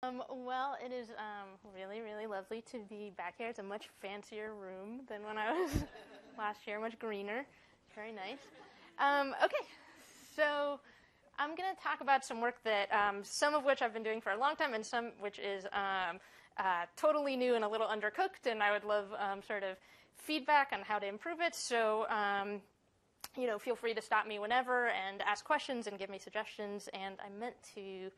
Well, it is really, really lovely to be back here. It's a much fancier room than when I was last year, much greener. Very nice. Okay, so I'm going to talk about some work that some of which I've been doing for a long time and some which is totally new and a little undercooked, and I would love sort of feedback on how to improve it. So, feel free to stop me whenever and ask questions and give me suggestions. And I meant to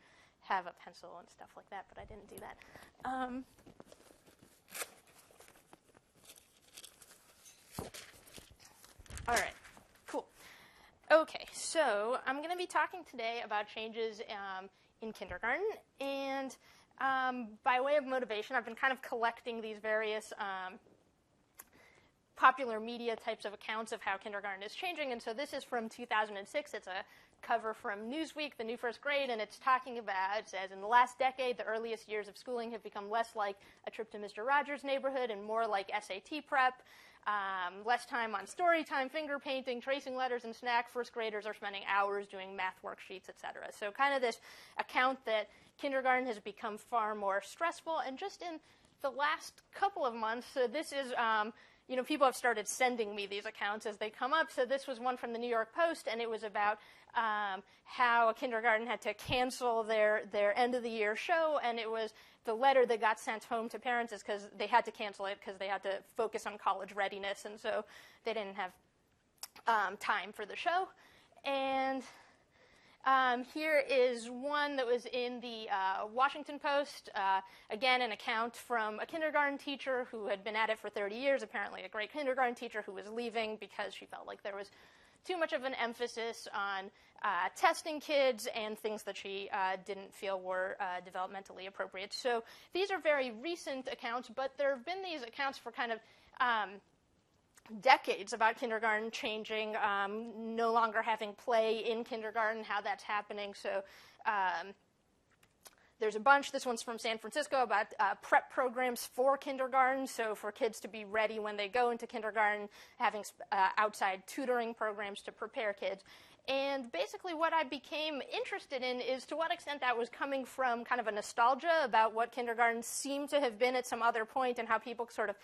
have a pencil and stuff like that, but I didn't do that. All right, cool. Okay, so I'm going to be talking today about changes in kindergarten, and by way of motivation, I've been kind of collecting these various popular media types of accounts of how kindergarten is changing, and so this is from 2006. It's a cover from Newsweek, the new first grade, and it's talking about, it says, in the last decade, the earliest years of schooling have become less like a trip to Mr. Rogers' neighborhood and more like SAT prep. Less time on story time, finger painting, tracing letters and snack. First graders are spending hours doing math worksheets, etc. So kind of this account that kindergarten has become far more stressful. And just in the last couple of months, so this is, people have started sending me these accounts as they come up. So this was one from the New York Post, and it was about how a kindergarten had to cancel their end of the year show, and it was the letter that got sent home to parents is because they had to cancel it because they had to focus on college readiness, and so they didn't have time for the show. And here is one that was in the Washington Post. Again, an account from a kindergarten teacher who had been at it for 30 years, apparently a great kindergarten teacher who was leaving because she felt like there was too much of an emphasis on testing kids and things that she didn't feel were developmentally appropriate. So these are very recent accounts, but there have been these accounts for kind of decades about kindergarten changing, no longer having play in kindergarten, how that's happening. So there's a bunch. This one's from San Francisco about prep programs for kindergarten, so for kids to be ready when they go into kindergarten, having outside tutoring programs to prepare kids. And basically what I became interested in is to what extent that was coming from kind of a nostalgia about what kindergarten seemed to have been at some other point and how people sort of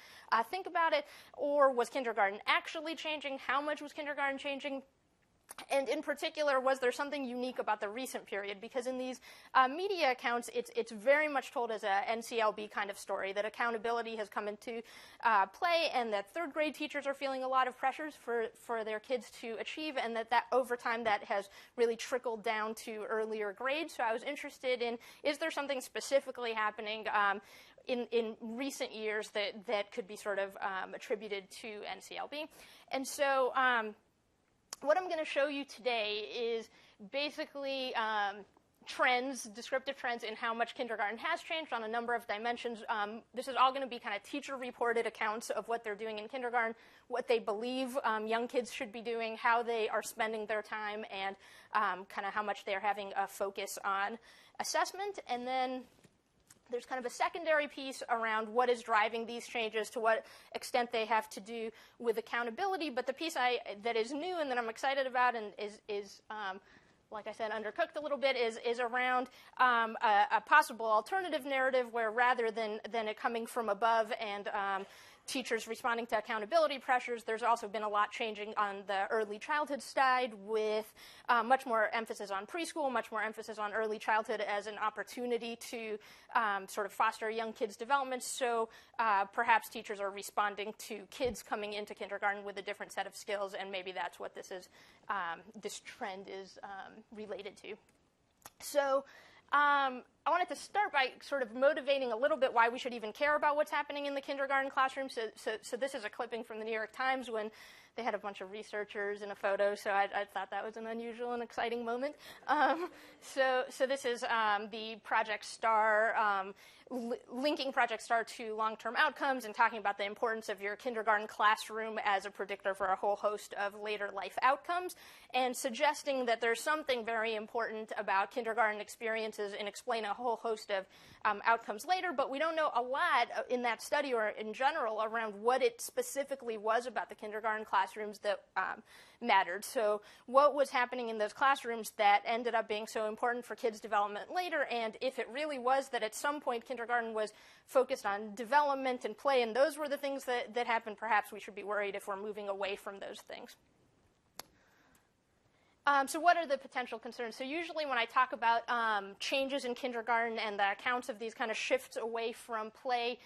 think about it, or was kindergarten actually changing? How much was kindergarten changing? And in particular, was there something unique about the recent period? Because in these media accounts, it's very much told as a NCLB kind of story, that accountability has come into play, and that third grade teachers are feeling a lot of pressures for their kids to achieve, and that over time that has really trickled down to earlier grades. So I was interested in, is there something specifically happening in recent years that could be sort of attributed to NCLB? And so what I'm going to show you today is basically trends, descriptive trends in how much kindergarten has changed on a number of dimensions. This is all going to be kind of teacher-reported accounts of what they're doing in kindergarten, what they believe young kids should be doing, how they are spending their time, and kind of how much they're having a focus on assessment. And then there's kind of a secondary piece around what is driving these changes, to what extent they have to do with accountability. But the piece that is new and that I'm excited about and is like I said, undercooked a little bit, is around a possible alternative narrative where rather than it coming from above and teachers responding to accountability pressures, there's also been a lot changing on the early childhood side, with much more emphasis on preschool, much more emphasis on early childhood as an opportunity to sort of foster young kids' development. So perhaps teachers are responding to kids coming into kindergarten with a different set of skills, and maybe that's what this trend is related to. So I wanted to start by sort of motivating a little bit why we should even care about what's happening in the kindergarten classroom. So this is a clipping from the New York Times when they had a bunch of researchers in a photo, so I thought that was an unusual and exciting moment. So this is the Project STAR, linking Project STAR to long-term outcomes and talking about the importance of your kindergarten classroom as a predictor for a whole host of later life outcomes, and suggesting that there's something very important about kindergarten experiences in explaining a whole host of outcomes later, but we don't know a lot in that study or in general around what it specifically was about the kindergarten classroom classrooms that mattered. So what was happening in those classrooms that ended up being so important for kids' development later, and if it really was that at some point kindergarten was focused on development and play, and those were the things that happened, perhaps we should be worried if we're moving away from those things. So what are the potential concerns? So usually when I talk about changes in kindergarten and the accounts of these kind of shifts away from play,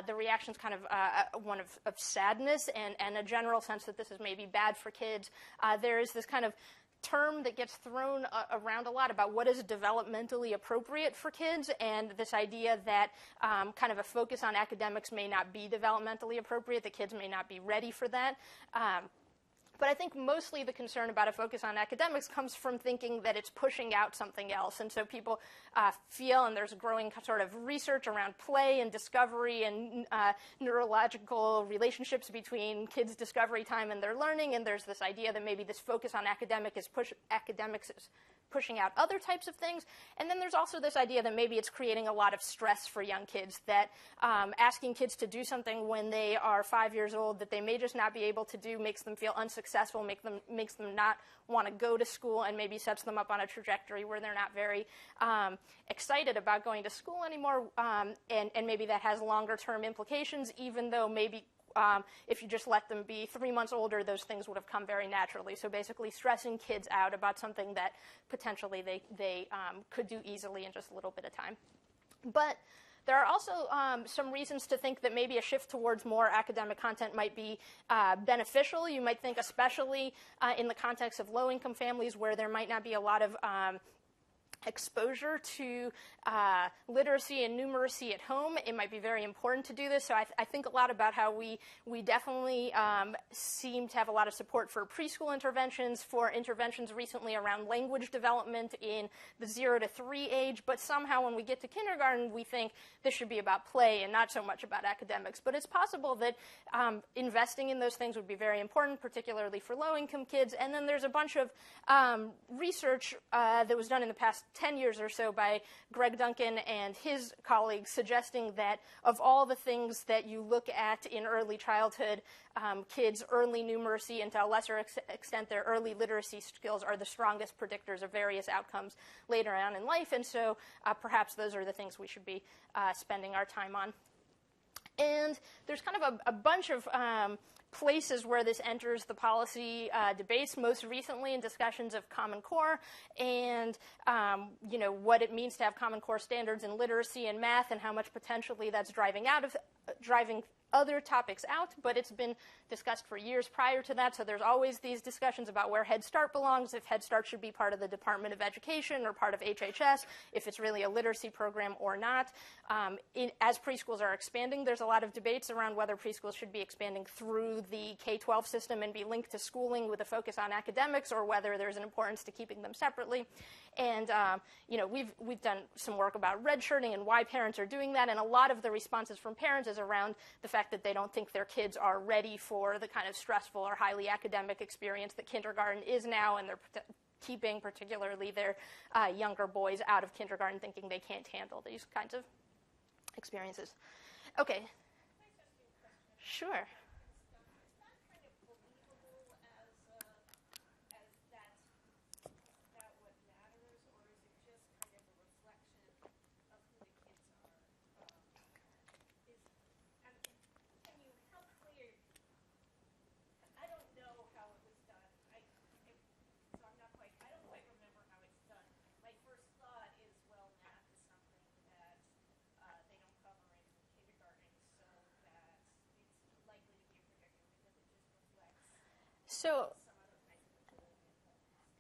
the reaction is kind of one of sadness and a general sense that this is maybe bad for kids. There is this kind of term that gets thrown around a lot about what is developmentally appropriate for kids, and this idea that kind of a focus on academics may not be developmentally appropriate, that kids may not be ready for that. But I think mostly the concern about a focus on academics comes from thinking that it's pushing out something else. And so people feel, and there's growing sort of research around play and discovery and neurological relationships between kids' discovery time and their learning. And there's this idea that maybe this focus on academics is pushing out other types of things. And then there's also this idea that maybe it's creating a lot of stress for young kids, that asking kids to do something when they are 5 years old that they may just not be able to do makes them feel unsuccessful, makes them not want to go to school, and maybe sets them up on a trajectory where they're not very excited about going to school anymore, and maybe that has longer term implications, even though maybe if you just let them be 3 months older, those things would have come very naturally. So basically stressing kids out about something that potentially they could do easily in just a little bit of time. But there are also some reasons to think that maybe a shift towards more academic content might be beneficial. You might think, especially in the context of low-income families where there might not be a lot of exposure to literacy and numeracy at home, it might be very important to do this. So I think a lot about how we definitely seem to have a lot of support for preschool interventions, for interventions recently around language development in the 0 to 3 age, but somehow when we get to kindergarten, we think this should be about play and not so much about academics. But it's possible that investing in those things would be very important, particularly for low-income kids. And then there's a bunch of research that was done in the past 10 years or so by Greg Duncan and his colleagues, suggesting that of all the things that you look at in early childhood, kids' early numeracy and to a lesser extent their early literacy skills are the strongest predictors of various outcomes later on in life. And so perhaps those are the things we should be spending our time on. And there's kind of a bunch of places where this enters the policy debates, most recently in discussions of Common Core and what it means to have Common Core standards in literacy and math, and how much potentially that's driving other topics out, but it's been discussed for years prior to that, so there's always these discussions about where Head Start belongs, if Head Start should be part of the Department of Education or part of HHS, if it's really a literacy program or not. As preschools are expanding, there's a lot of debates around whether preschools should be expanding through the K-12 system and be linked to schooling with a focus on academics, or whether there's an importance to keeping them separately. And we've done some work about redshirting and why parents are doing that, and a lot of the responses from parents is around the fact that they don't think their kids are ready for the kind of stressful or highly academic experience that kindergarten is now, and they're keeping particularly their younger boys out of kindergarten, thinking they can't handle these kinds of experiences. Okay. Sure. So,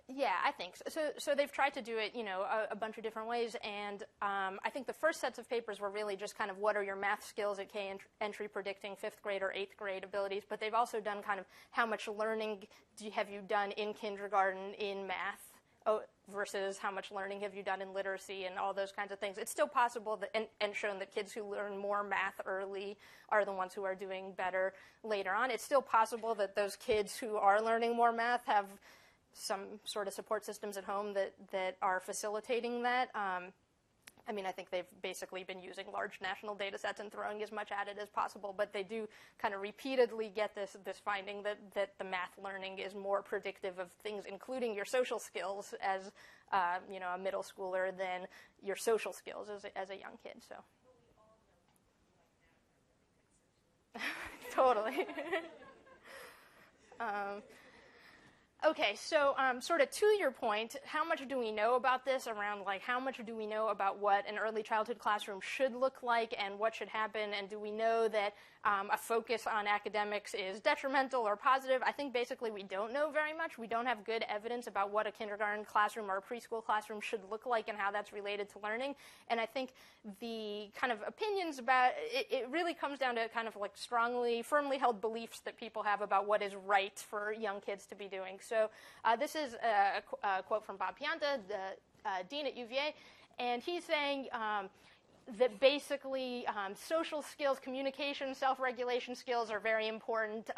yeah, I think so. So they've tried to do it, a bunch of different ways, and I think the first sets of papers were really just kind of what are your math skills at K entry predicting 5th grade or 8th grade abilities, but they've also done kind of how much learning have you done in kindergarten in math versus how much learning have you done in literacy and all those kinds of things. It's still possible that, and shown that kids who learn more math early are the ones who are doing better later on. It's still possible that those kids who are learning more math have some sort of support systems at home that are facilitating that. I mean, I think they've basically been using large national data sets and throwing as much at it as possible, but they do kind of repeatedly get this finding that the math learning is more predictive of things, including your social skills as you know, a middle schooler, than your social skills as a young kid. So totally. Okay, so sort of to your point, how much do we know about this, around like how much do we know about what an early childhood classroom should look like and what should happen, and do we know that a focus on academics is detrimental or positive? I think basically we don't know very much. We don't have good evidence about what a kindergarten classroom or a preschool classroom should look like and how that's related to learning. And I think the kind of opinions about it really comes down to kind of like firmly held beliefs that people have about what is right for young kids to be doing. So this is a quote from Bob Pianta, the dean at UVA, and he's saying that basically social skills, communication, self-regulation skills are very important,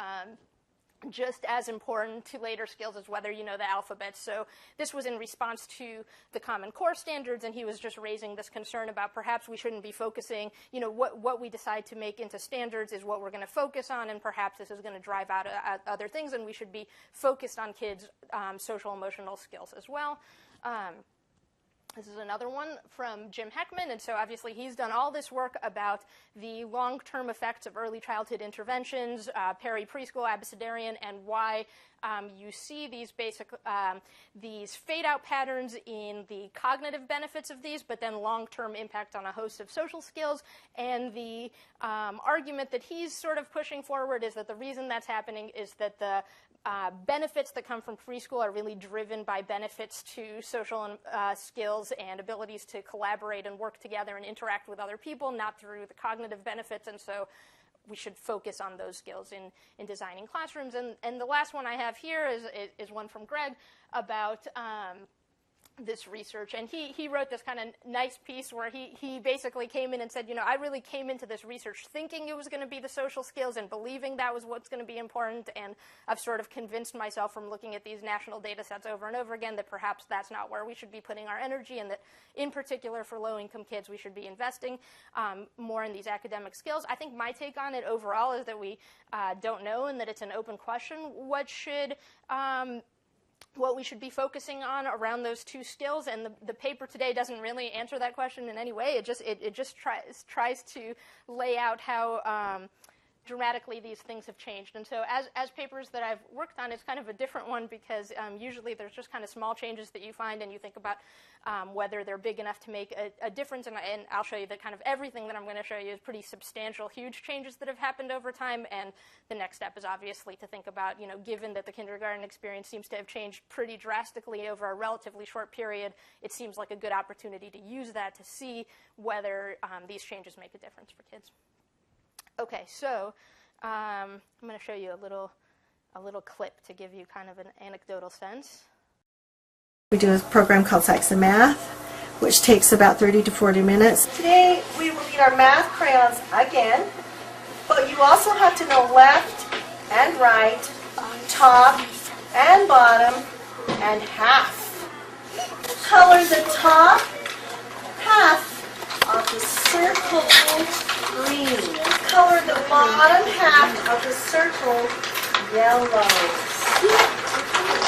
just as important to later skills as whether you know the alphabet. So this was in response to the Common Core standards, and he was just raising this concern about perhaps we shouldn't be focusing, you know, what we decide to make into standards is what we're going to focus on, and perhaps this is going to drive out other things, and we should be focused on kids' social emotional skills as well. This is another one from Jim Heckman, and so obviously he's done all this work about the long-term effects of early childhood interventions, preschool, abecedarian, and why you see these these fade-out patterns in the cognitive benefits of these, but then long-term impact on a host of social skills. And the argument that he's sort of pushing forward is that the reason that's happening is that the benefits that come from preschool are really driven by benefits to social skills and abilities to collaborate and work together and interact with other people, not through the cognitive benefits. And so we should focus on those skills in designing classrooms. And the last one I have here is one from Greg about this research, and he wrote this kind of nice piece where he basically came in and said, you know, I really came into this research thinking it was going to be the social skills and believing that was what's going to be important, and I've sort of convinced myself from looking at these national data sets over and over again that perhaps that's not where we should be putting our energy, and that in particular for low-income kids we should be investing more in these academic skills. I think my take on it overall is that we don't know, and that it's an open question what we should be focusing on around those two skills, and the paper today doesn't really answer that question in any way. It just tries to lay out how dramatically these things have changed. And so as papers that I've worked on, it's kind of a different one, because usually there's just kind of small changes that you find, and you think about whether they're big enough to make a difference. And I'll show you that kind of everything that I'm going to show you is pretty substantial, huge changes that have happened over time. And the next step is obviously to think about, you know, given that the kindergarten experience seems to have changed pretty drastically over a relatively short period, it seems like a good opportunity to use that to see whether these changes make a difference for kids. Okay, so I'm going to show you a little clip to give you kind of an anecdotal sense. We do a program called Saxon Math, which takes about 30 to 40 minutes. Today we will need our math crayons again, but you also have to know left and right, top and bottom, and half. Color the top half of the circle green. Color the bottom half of the circle yellow.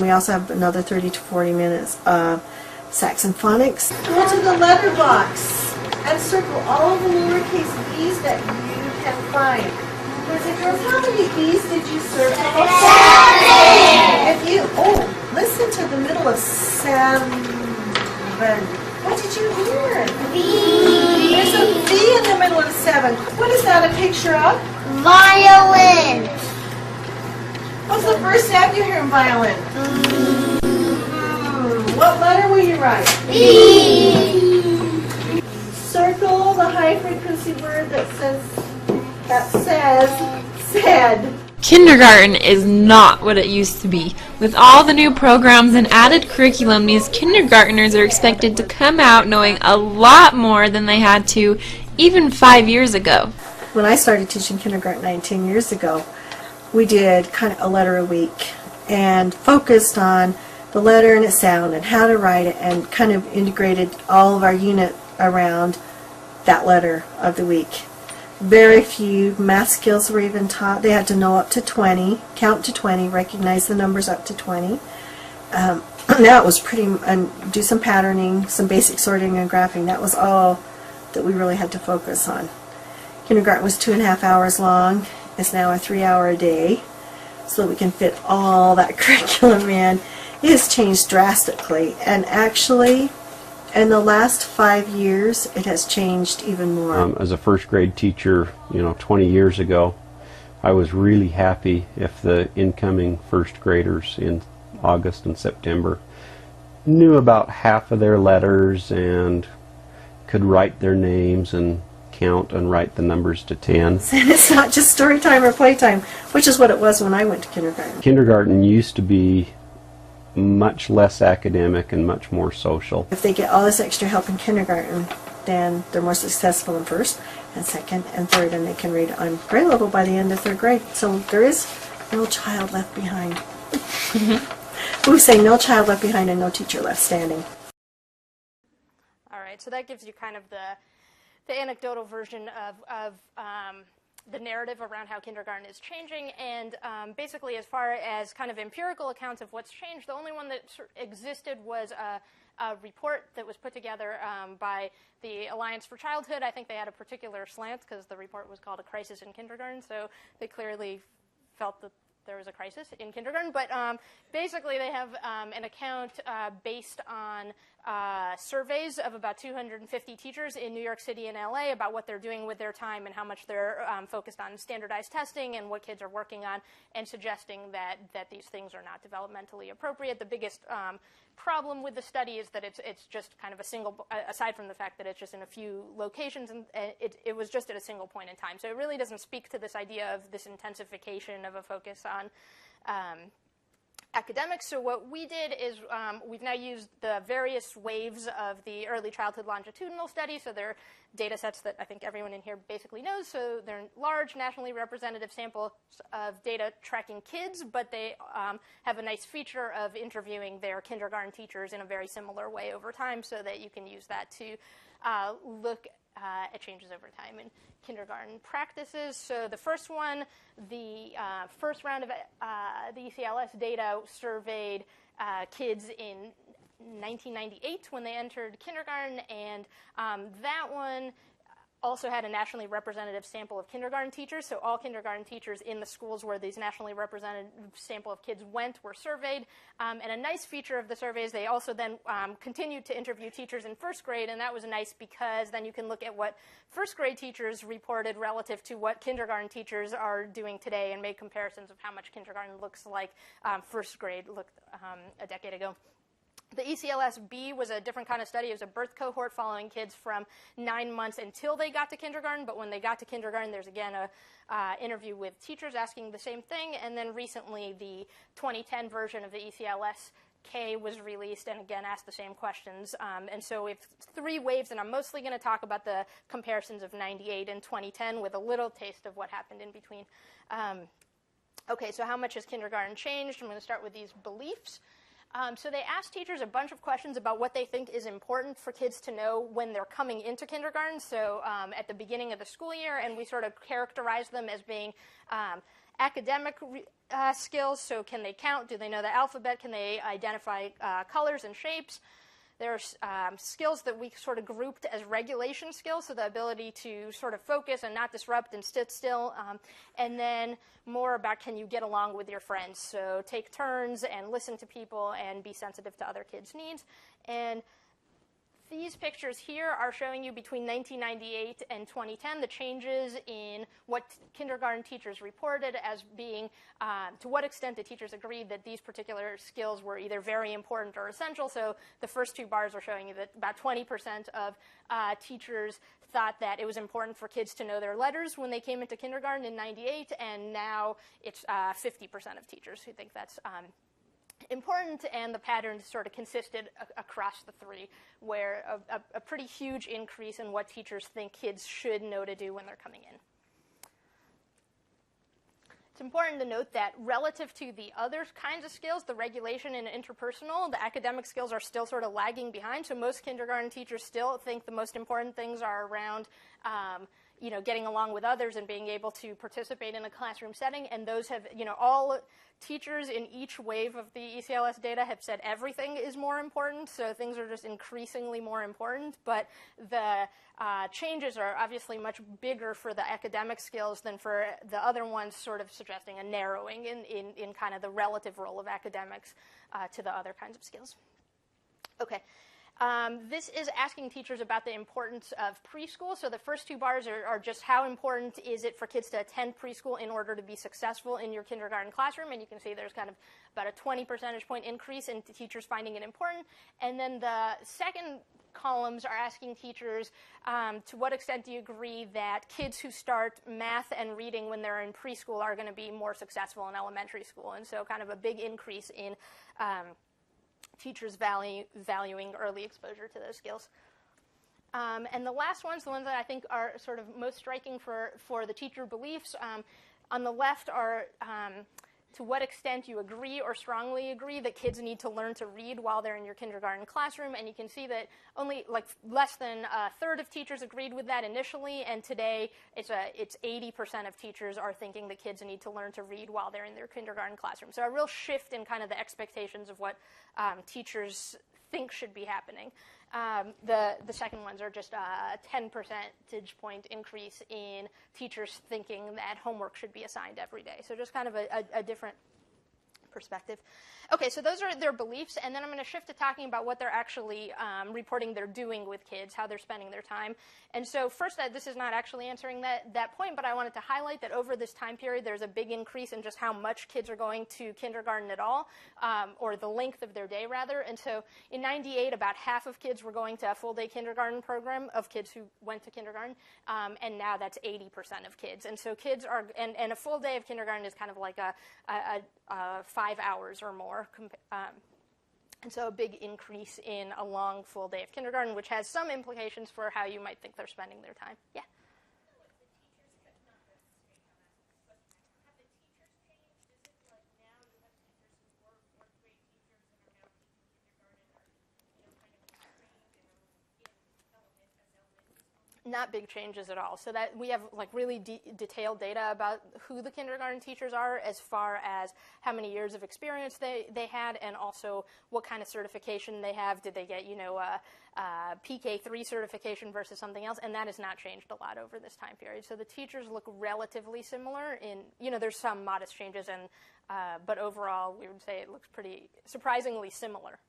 We also have another 30 to 40 minutes of Saxon phonics. Go to the letter box and circle all the lowercase b's that you can find. Boys and girls, how many b's did you circle? 7! Listen to the middle of 7. What did you hear? V. There's a V in the middle of 7. What is that a picture of? Violin. What's the first sound you hear in violin? What letter will you write? B. Circle the high frequency word that says said. Kindergarten is not what it used to be. With all the new programs and added curriculum, these kindergartners are expected to come out knowing a lot more than they had to even 5 years ago. When I started teaching kindergarten 19 years ago, we did kind of a letter a week and focused on the letter and its sound and how to write it, and kind of integrated all of our unit around that letter of the week. Very few math skills were even taught. They had to know up to 20, count to 20, recognize the numbers up to 20. Now it was do some patterning, some basic sorting and graphing. That was all that we really had to focus on. Kindergarten was 2.5 hours long. It's now a 3-hour a day, so that we can fit all that curriculum in. It has changed drastically, and actually, in the last 5 years, it has changed even more. As a first grade teacher, 20 years ago, I was really happy if the incoming first graders in August and September knew about half of their letters and could write their names and count and write the numbers to 10. And it's not just story time or playtime, which is what it was when I went to kindergarten. Kindergarten used to be much less academic and much more social. If they get all this extra help in kindergarten, then they're more successful in first and second and third, and they can read on grade level by the end of third grade. So there is no child left behind. We say no child left behind and no teacher left standing. All right, so that gives you kind of the anecdotal version of the narrative around how kindergarten is changing, and basically as far as kind of empirical accounts of what's changed, the only one that existed was a report that was put together by the Alliance for Childhood. I think they had a particular slant because the report was called A Crisis in Kindergarten, so they clearly felt that there was a crisis in kindergarten. But basically they have an account based on surveys of about 250 teachers in New York City and LA about what they're doing with their time and how much they're focused on standardized testing and what kids are working on, and suggesting that these things are not developmentally appropriate. The biggest problem with the study is that it's just kind of a single, aside from the fact that it's just in a few locations, and it was just at a single point in time. So it really doesn't speak to this idea of this intensification of a focus on academics. So what we did is we've now used the various waves of the early childhood longitudinal study. So they're data sets that I think everyone in here basically knows. So they're large, nationally representative samples of data tracking kids, but they have a nice feature of interviewing their kindergarten teachers in a very similar way over time, so that you can use that to look at changes over time in kindergarten practices. So the first one, the first round of the ECLS data surveyed kids in 1998 when they entered kindergarten, and that one also had a nationally representative sample of kindergarten teachers. So all kindergarten teachers in the schools where these nationally representative sample of kids went were surveyed. And a nice feature of the surveys, they also then continued to interview teachers in first grade, and that was nice because then you can look at what first grade teachers reported relative to what kindergarten teachers are doing today and make comparisons of how much kindergarten looks like first grade looked a decade ago. The ECLS-B was a different kind of study. It was a birth cohort following kids from 9 months until they got to kindergarten. But when they got to kindergarten, there's again a interview with teachers asking the same thing. And then recently, the 2010 version of the ECLS-K was released and again asked the same questions. And so we have 3 waves, and I'm mostly going to talk about the comparisons of 98 and 2010 with a little taste of what happened in between. Okay, so how much has kindergarten changed? I'm going to start with these beliefs. So they asked teachers a bunch of questions about what they think is important for kids to know when they're coming into kindergarten, so at the beginning of the school year, and we sort of characterized them as being academic skills. So can they count? Do they know the alphabet? Can they identify colors and shapes? There's skills that we sort of grouped as regulation skills, so the ability to sort of focus and not disrupt and sit still. And then more about, can you get along with your friends? So take turns and listen to people and be sensitive to other kids' needs. And these pictures here are showing you between 1998 and 2010 the changes in what kindergarten teachers reported as being, to what extent the teachers agreed that these particular skills were either very important or essential. So the first 2 bars are showing you that about 20% of teachers thought that it was important for kids to know their letters when they came into kindergarten in 98, and now it's 50% of teachers who think that's important, and the pattern sort of consisted across the 3, where a pretty huge increase in what teachers think kids should know to do when they're coming in. It's important to note that relative to the other kinds of skills, the regulation and interpersonal, the academic skills are still sort of lagging behind. So most kindergarten teachers still think the most important things are around getting along with others and being able to participate in a classroom setting. And those have, all teachers in each wave of the ECLS data have said everything is more important. So things are just increasingly more important. But the changes are obviously much bigger for the academic skills than for the other ones, sort of suggesting a narrowing in kind of the relative role of academics to the other kinds of skills. Okay. This is asking teachers about the importance of preschool. So the first two bars are just how important is it for kids to attend preschool in order to be successful in your kindergarten classroom. And you can see there's kind of about a 20 percentage point increase in teachers finding it important. And then the second columns are asking teachers to what extent do you agree that kids who start math and reading when they're in preschool are going to be more successful in elementary school. And so kind of a big increase in teachers valuing early exposure to those skills. And the last ones, the ones that I think are sort of most striking for the teacher beliefs, on the left are to what extent you agree or strongly agree that kids need to learn to read while they're in your kindergarten classroom. And you can see that only less than a third of teachers agreed with that initially, and today it's 80% of teachers are thinking that kids need to learn to read while they're in their kindergarten classroom. So a real shift in kind of the expectations of what teachers think should be happening. The second ones are just a 10 percentage point increase in teachers thinking that homework should be assigned every day. So just kind of a different perspective. Okay, so those are their beliefs, and then I'm going to shift to talking about what they're actually reporting they're doing with kids, how they're spending their time. And so first, this is not actually answering that point, but I wanted to highlight that over this time period, there's a big increase in just how much kids are going to kindergarten at all, or the length of their day, rather. And so in '98, about half of kids were going to a full-day kindergarten program of kids who went to kindergarten, and now that's 80% of kids. And so kids are, and a full day of kindergarten is kind of like a 5 hours or more. And so a big increase in a long full day of kindergarten, which has some implications for how you might think they're spending their time. Yeah? Not big changes at all. So that we have really detailed data about who the kindergarten teachers are, as far as how many years of experience they had, and also what kind of certification they have. Did they get a PK3 certification versus something else? And that has not changed a lot over this time period. So the teachers look relatively similar. There's some modest changes, but overall we would say it looks pretty surprisingly similar.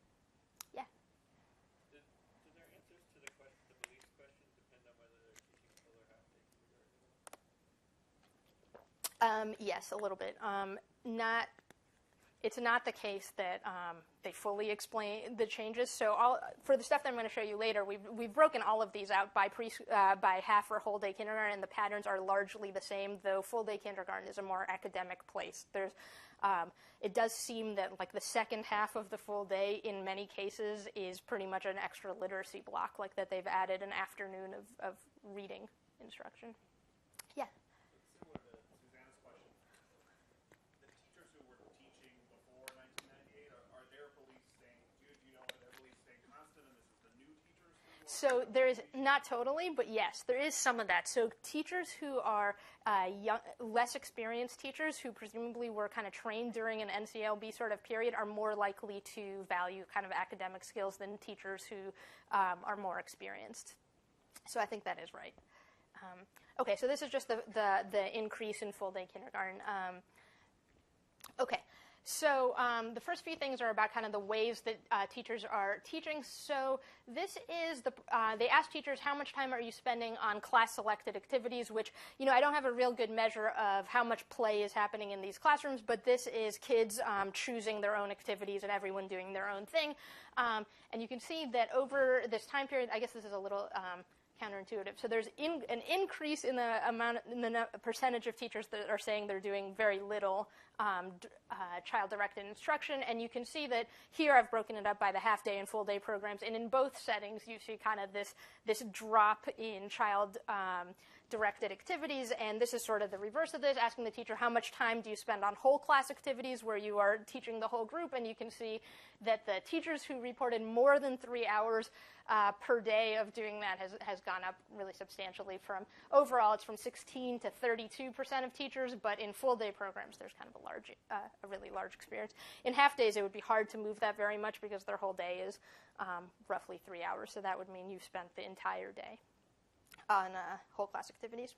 Yes, a little bit. It's not the case that they fully explain the changes. So for the stuff that I'm going to show you later, we've broken all of these out by half or whole day kindergarten, and the patterns are largely the same, though full day kindergarten is a more academic place. It does seem that the second half of the full day in many cases is pretty much an extra literacy block, that they've added an afternoon of reading instruction. Yeah. So there is, not totally, but yes, there is some of that. So teachers who are less experienced teachers, who presumably were kind of trained during an NCLB sort of period, are more likely to value kind of academic skills than teachers who are more experienced. So I think that is right. Okay, so this is just the increase in full day kindergarten. Okay. So the first few things are about kind of the ways that teachers are teaching. So this is they ask teachers, how much time are you spending on class-selected activities, which, I don't have a real good measure of how much play is happening in these classrooms, but this is kids choosing their own activities and everyone doing their own thing. And you can see that over this time period, I guess this is a little counterintuitive. So there's an increase in the percentage of teachers that are saying they're doing very little child-directed instruction, and you can see that here I've broken it up by the half-day and full-day programs, and in both settings you see kind of this drop in directed activities, and this is sort of the reverse of this, asking the teacher how much time do you spend on whole class activities where you are teaching the whole group, and you can see that the teachers who reported more than 3 hours per day of doing that has gone up really substantially. From overall, it's from 16 to 32% of teachers, but in full day programs, there's kind of a really large experience. In half days, it would be hard to move that very much because their whole day is roughly 3 hours, so that would mean you've spent the entire day on whole class activities.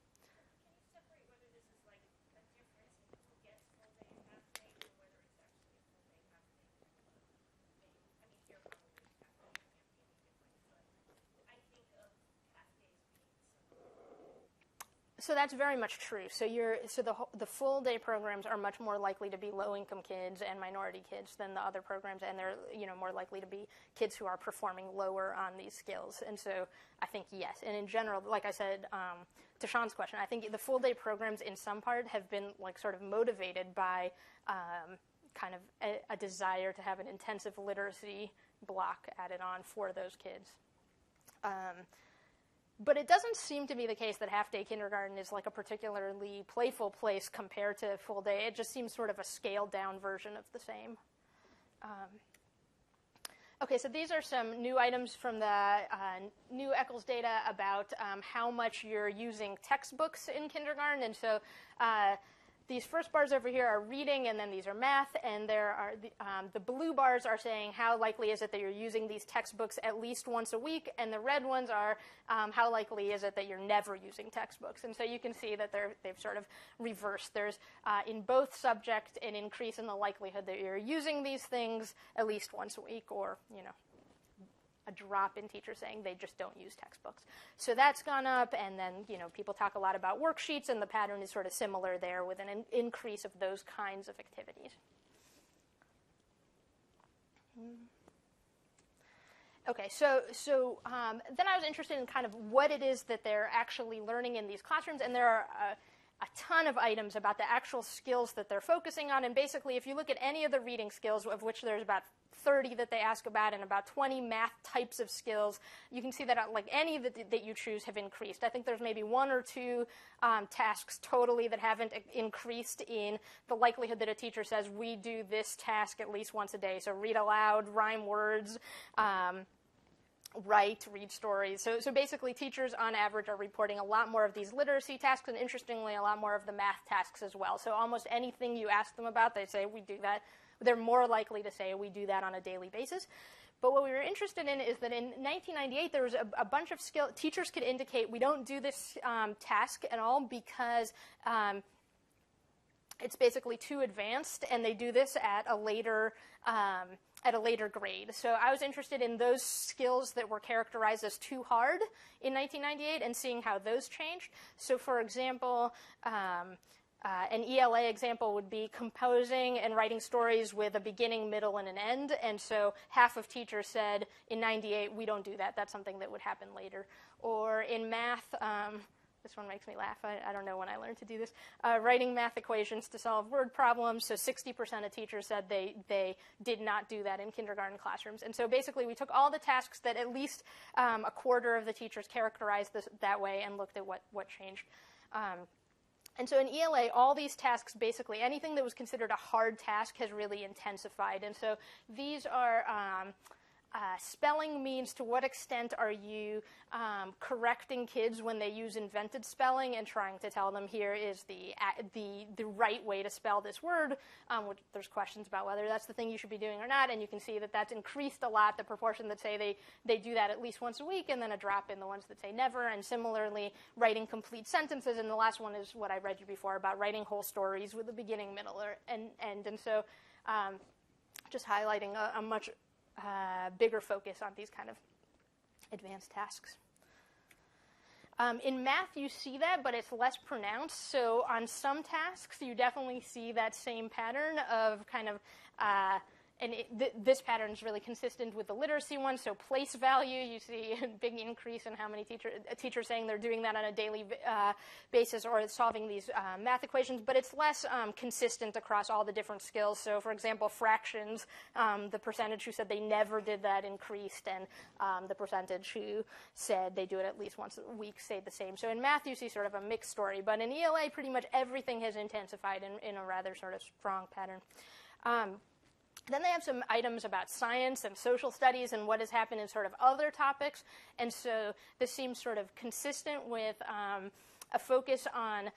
So that's very much true. So the full day programs are much more likely to be low income kids and minority kids than the other programs, and they're more likely to be kids who are performing lower on these skills. And so I think yes. And in general, like I said to Sean's question, I think the full day programs in some part have been like sort of motivated by kind of a desire to have an intensive literacy block added on for those kids. But it doesn't seem to be the case that half-day kindergarten is like a particularly playful place compared to full day. It just seems sort of a scaled-down version of the same. Okay, so these are some new items from the new Eccles data about how much you're using textbooks in kindergarten. And so these first bars over here are reading, and then these are math, and there are the blue bars are saying how likely is it that you're using these textbooks at least once a week, and the red ones are how likely is it that you're never using textbooks. And so you can see that they've sort of reversed. There's in both subject an increase in the likelihood that you're using these things at least once a week, or a drop in teachers saying they just don't use textbooks. So that's gone up, and then people talk a lot about worksheets, and the pattern is sort of similar there with an increase of those kinds of activities. Okay, so then I was interested in kind of what it is that they're actually learning in these classrooms, and there are a ton of items about the actual skills that they're focusing on. And basically, if you look at any of the reading skills, of which there's about 30 that they ask about and about 20 math types of skills, you can see that like any that you choose have increased. I think there's maybe one or two tasks totally that haven't increased in the likelihood that a teacher says, we do this task at least once a day. So read aloud, rhyme words, write, read stories. So basically, teachers on average are reporting a lot more of these literacy tasks, and interestingly, a lot more of the math tasks as well. So almost anything you ask them about, they say, we do that. They're more likely to say, we do that on a daily basis. But what we were interested in is that in 1998, there was a bunch of teachers could indicate, we don't do this task at all because it's basically too advanced, and they do this at a later grade. So I was interested in those skills that were characterized as too hard in 1998 and seeing how those changed. So for example, an ELA example would be composing and writing stories with a beginning, middle, and an end. And so half of teachers said in 98, we don't do that. That's something that would happen later. Or in math, this one makes me laugh. I don't know when I learned to do this. Writing math equations to solve word problems. So 60% of teachers said they did not do that in kindergarten classrooms. And so basically, we took all the tasks that at least a quarter of the teachers characterized that way and looked at what changed. And so in ELA, all these tasks, basically anything that was considered a hard task has really intensified. And so these are spelling means to what extent are you correcting kids when they use invented spelling and trying to tell them here is the right way to spell this word, which there's questions about whether that's the thing you should be doing or not, and you can see that that's increased a lot, the proportion that say they do that at least once a week, and then a drop in the ones that say never. And similarly, writing complete sentences, and the last one is what I read you before about writing whole stories with a beginning, middle, or end. And so just highlighting a much bigger focus on these kind of advanced tasks. In math, you see that, but it's less pronounced. So on some tasks, you definitely see that same pattern of kind of this pattern is really consistent with the literacy one. So place value, you see a big increase in how many teachers saying they're doing that on a daily basis or solving these math equations, but it's less consistent across all the different skills. So, for example, fractions, the percentage who said they never did that increased, and the percentage who said they do it at least once a week stayed the same. So in math, you see sort of a mixed story, but in ELA, pretty much everything has intensified in a rather sort of strong pattern. Then they have some items about science and social studies and what has happened in sort of other topics. And so this seems sort of consistent with a focus on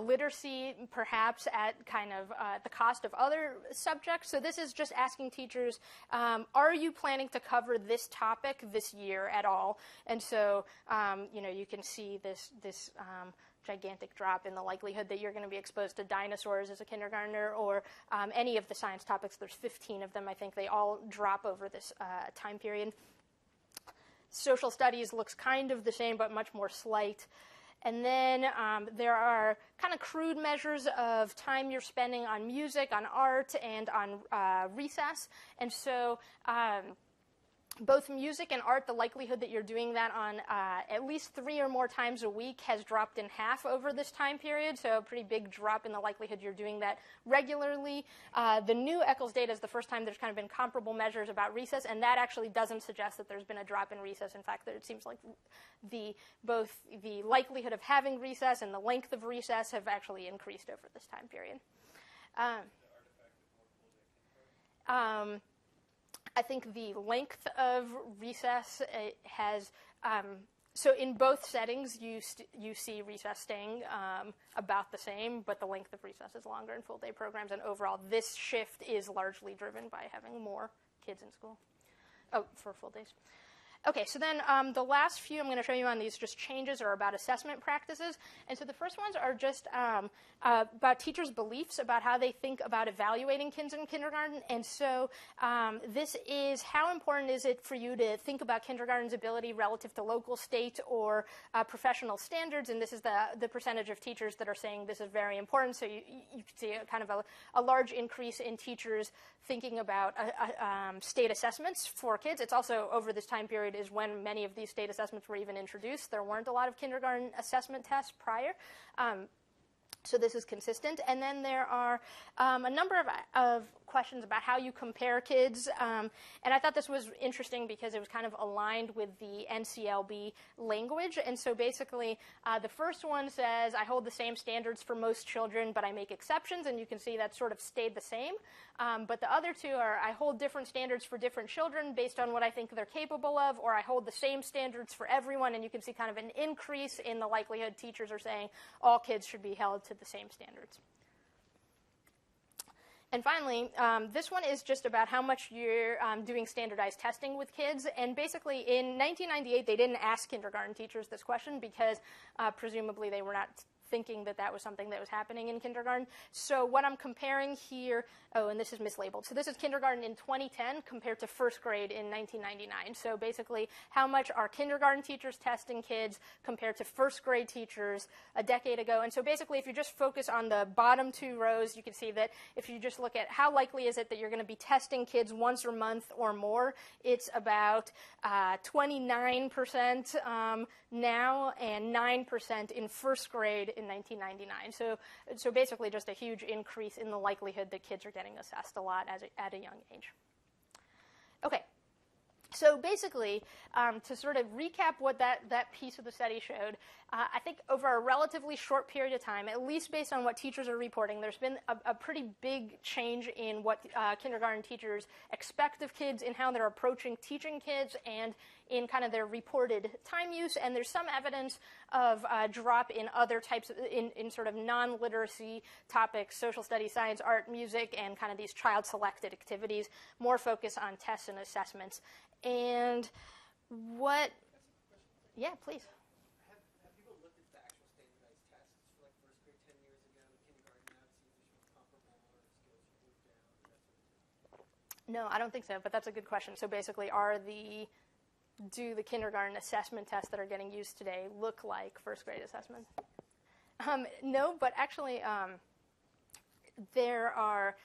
literacy, perhaps at kind of the cost of other subjects. So this is just asking teachers, are you planning to cover this topic this year at all? And so, you can see this gigantic drop in the likelihood that you're going to be exposed to dinosaurs as a kindergartner, or any of the science topics. There's 15 of them. I think they all drop over this time period. Social studies looks kind of the same, but much more slight. And then there are kind of crude measures of time you're spending on music, on art, and on recess. And so both music and art, the likelihood that you're doing that on at least 3 or more times a week has dropped in half over this time period, so a pretty big drop in the likelihood you're doing that regularly. The new Eccles data is the first time there's kind of been comparable measures about recess, and that actually doesn't suggest that there's been a drop in recess. In fact, it seems like both the likelihood of having recess and the length of recess have actually increased over this time period. I think the length of recess has, so in both settings, you see recess staying about the same, but the length of recess is longer in full-day programs, and overall, this shift is largely driven by having more kids in school for full days. Okay, so then the last few I'm going to show you on these just changes are about assessment practices. And so the first ones are just about teachers' beliefs about how they think about evaluating kids in kindergarten. And so this is how important is it for you to think about kindergarten's ability relative to local, state, or professional standards. And this is the percentage of teachers that are saying this is very important. So you can see kind of a large increase in teachers thinking about state assessments for kids. It's also over this time period is when many of these state assessments were even introduced. There weren't a lot of kindergarten assessment tests prior. So this is consistent. And then there are a number of questions about how you compare kids. And I thought this was interesting because it was kind of aligned with the NCLB language. And so basically, the first one says, I hold the same standards for most children, but I make exceptions. And you can see that sort of stayed the same. But the other two are, I hold different standards for different children based on what I think they're capable of, or I hold the same standards for everyone. And you can see kind of an increase in the likelihood teachers are saying all kids should be held to the same standards. And finally, this one is just about how much you're doing standardized testing with kids. And basically, in 1998, they didn't ask kindergarten teachers this question because presumably they were not thinking that that was something that was happening in kindergarten. So what I'm comparing here, and this is mislabeled. So this is kindergarten in 2010 compared to first grade in 1999. So basically, how much are kindergarten teachers testing kids compared to first grade teachers a decade ago? And so basically, if you just focus on the bottom two rows, you can see that if you just look at how likely is it that you're going to be testing kids once a month or more, it's about 29% now and 9% in first grade in 1999. So basically just a huge increase in the likelihood that kids are getting assessed a lot at a young age. Okay. So basically, to sort of recap what that piece of the study showed, I think over a relatively short period of time, at least based on what teachers are reporting, there's been a pretty big change in what kindergarten teachers expect of kids, in how they're approaching teaching kids, and in kind of their reported time use. And there's some evidence of a drop in other types of, in sort of non-literacy topics, social studies, science, art, music, and kind of these child-selected activities, more focus on tests and assessments. And what, yeah, please. Have people looked at the actual standardized tests for like first grade 10 years ago, kindergarten now, to see if there's comparable or skills are moved down, that sort of thing? No, I don't think so, but that's a good question. So basically, do the kindergarten assessment tests that are getting used today look like first grade assessments? No, but actually there are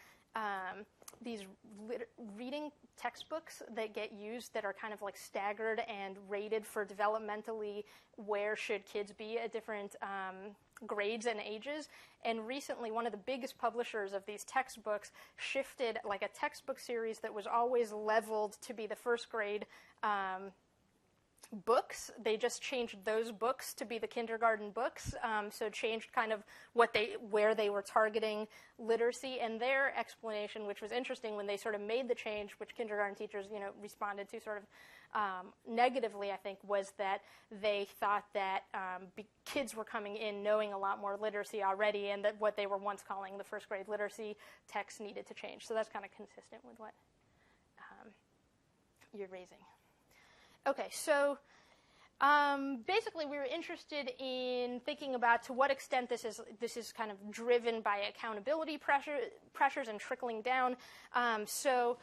these reading textbooks that get used that are kind of like staggered and rated for developmentally where should kids be at different grades and ages. And recently, one of the biggest publishers of these textbooks shifted like a textbook series that was always leveled to be the first grade books. They just changed those books to be the kindergarten books, so changed kind of where they were targeting literacy. And their explanation, which was interesting when they sort of made the change, which kindergarten teachers responded to sort of negatively, I think, was that they thought that kids were coming in knowing a lot more literacy already, and that what they were once calling the first grade literacy text needed to change. So that's kind of consistent with what you're raising. Okay, so basically we were interested in thinking about to what extent this is kind of driven by accountability pressures and trickling down. So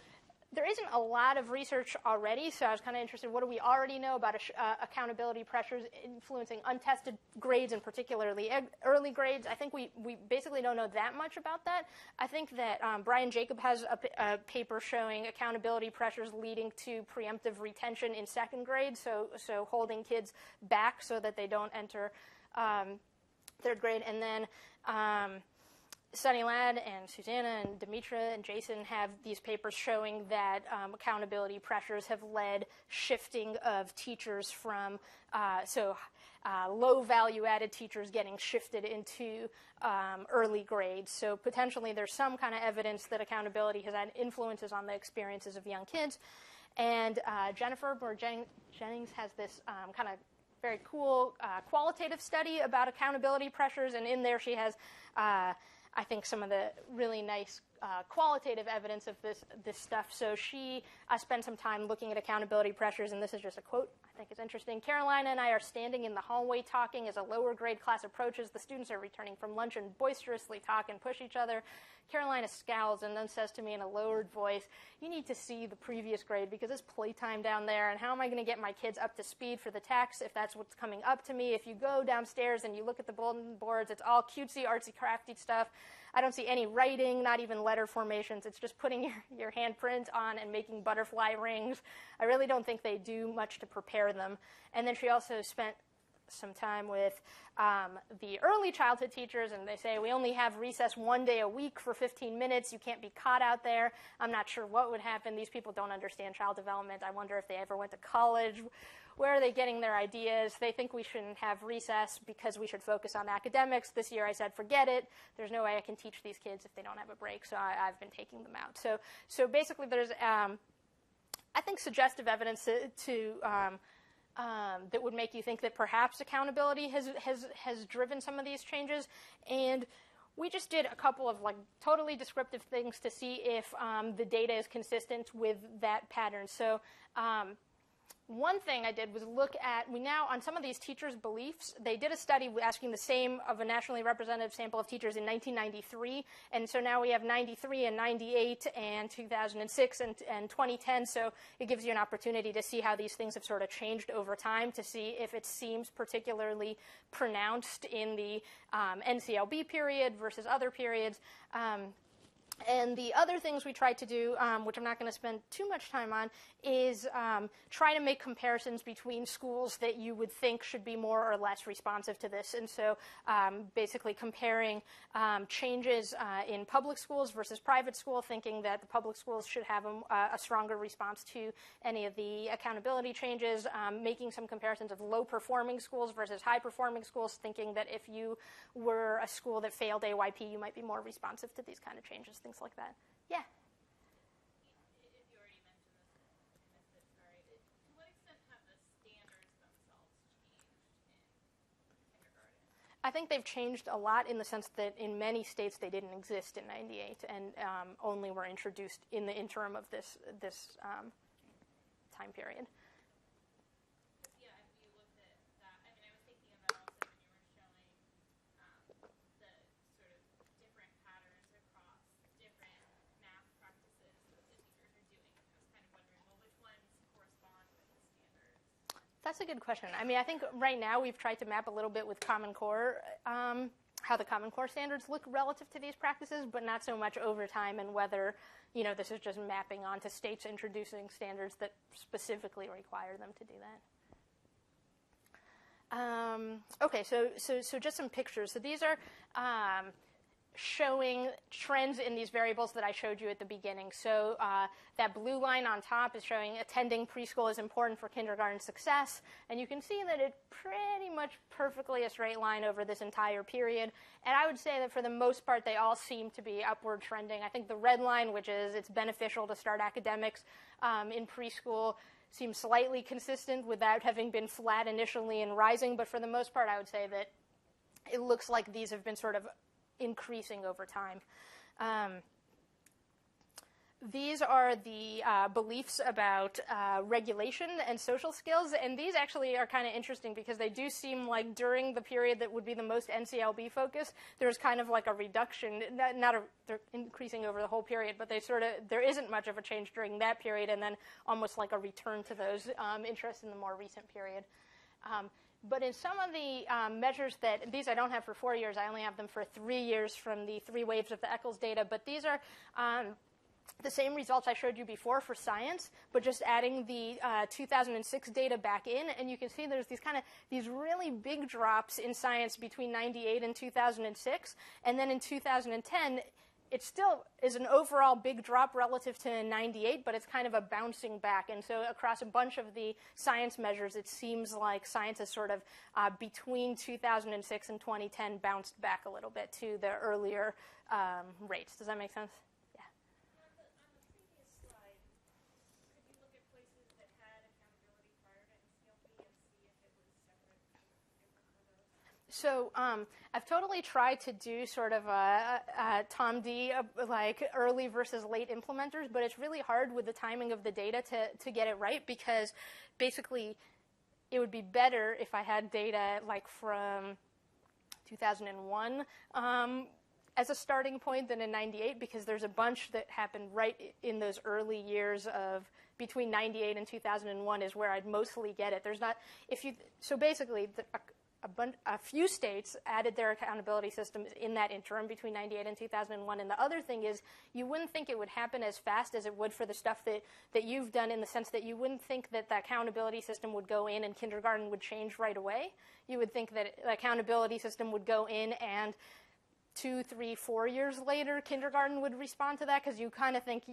there isn't a lot of research already, so I was kind of interested, what do we already know about accountability pressures influencing untested grades, and particularly early grades? I think we basically don't know that much about that. I think that Brian Jacob has a paper showing accountability pressures leading to preemptive retention in second grade, so holding kids back so that they don't enter third grade. And then Sunny Ladd and Susanna and Demetra and Jason have these papers showing that accountability pressures have led shifting of teachers from low value added teachers getting shifted into early grades. So potentially there's some kind of evidence that accountability has had influences on the experiences of young kids. And Jennifer Jennings has this kind of very cool qualitative study about accountability pressures, and in there she has I think some of the really nice qualitative evidence of this stuff. So she spent some time looking at accountability pressures, and this is just a quote I think is interesting. Carolina and I are standing in the hallway talking as a lower grade class approaches. The students are returning from lunch and boisterously talk and push each other. Carolina scowls and then says to me in a lowered voice, "You need to see the previous grade because it's playtime down there, and how am I going to get my kids up to speed for the text if that's what's coming up to me? If you go downstairs and you look at the bulletin boards, it's all cutesy, artsy, crafty stuff. I don't see any writing, not even letter formations. It's just putting your handprint on and making butterfly rings. I really don't think they do much to prepare them." And then she also spent some time with the early childhood teachers, and they say, "We only have recess one day a week for 15 minutes. You can't be caught out there." I'm not sure what would happen. These people don't understand child development. I wonder if they ever went to college. Where are they getting their ideas? They think we shouldn't have recess because we should focus on academics. This year I said, forget it. There's no way I can teach these kids if they don't have a break, so I've been taking them out. So basically there's, I think, suggestive evidence that would make you think that perhaps accountability has driven some of these changes. And we just did a couple of like totally descriptive things to see if the data is consistent with that pattern. So one thing I did was look at, on some of these teachers' beliefs, they did a study asking the same of a nationally representative sample of teachers in 1993, and so now we have 93 and 98 and 2006 and 2010, so it gives you an opportunity to see how these things have sort of changed over time, to see if it seems particularly pronounced in the NCLB period versus other periods. And the other things we tried to do, which I'm not going to spend too much time on, is try to make comparisons between schools that you would think should be more or less responsive to this. And so basically comparing changes in public schools versus private school, thinking that the public schools should have a stronger response to any of the accountability changes, making some comparisons of low-performing schools versus high-performing schools, thinking that if you were a school that failed AYP, you might be more responsive to these kind of changes. Things like that. Yeah. If you already mentioned this, I missed it, sorry. To what extent have the standards themselves changed in kindergarten? I think they've changed a lot in the sense that in many states they didn't exist in '98 and only were introduced in the interim of this time period. Yeah, if you looked at that, I mean, I was thinking of that also when you were showing the sort of different patterns across different math practices that the teachers are doing. I was kind of wondering, well, which ones correspond with the standards? That's a good question. I mean, I think right now we've tried to map a little bit with Common Core how the Common Core standards look relative to these practices, but not so much over time and whether, this is just mapping onto states introducing standards that specifically require them to do that. Okay, so just some pictures. So these are showing trends in these variables that I showed you at the beginning. So that blue line on top is showing attending preschool is important for kindergarten success. And you can see that it's pretty much perfectly a straight line over this entire period. And I would say that for the most part, they all seem to be upward trending. I think the red line, which is it's beneficial to start academics in preschool, seems slightly consistent without having been flat initially and rising. But for the most part, I would say that it looks like these have been sort of increasing over time. These are the beliefs about regulation and social skills, and these actually are kind of interesting because they do seem like during the period that would be the most NCLB focused, there's kind of like a reduction, they're increasing over the whole period, but there isn't much of a change during that period, and then almost like a return to those interests in the more recent period. But in some of the measures that, these I don't have for 4 years, I only have them for 3 years from the 3 waves of the Eccles data, but these are the same results I showed you before for science, but just adding the 2006 data back in, and you can see there's these really big drops in science between 98 and 2006, and then in 2010, it still is an overall big drop relative to 98, but it's kind of a bouncing back. And so across a bunch of the science measures, it seems like science has sort of, between 2006 and 2010, bounced back a little bit to the earlier rates. Does that make sense? Yeah. On the previous slide, could you look at places that had accountability prior to NCLB and see if it was separate and different for those? So I've totally tried to do sort of a Tom D, like early versus late implementers, but it's really hard with the timing of the data to get it right, because basically it would be better if I had data like from 2001 as a starting point than in 98, because there's a bunch that happened right in those early years of between 98 and 2001 is where I'd mostly get it. There's not, so basically a few states added their accountability systems in that interim between 98 and 2001. And the other thing is, you wouldn't think it would happen as fast as it would for the stuff that you've done, in the sense that you wouldn't think that the accountability system would go in and kindergarten would change right away. You would think that the accountability system would go in and 2, 3, 4 years later, kindergarten would respond to that, because you kind of think,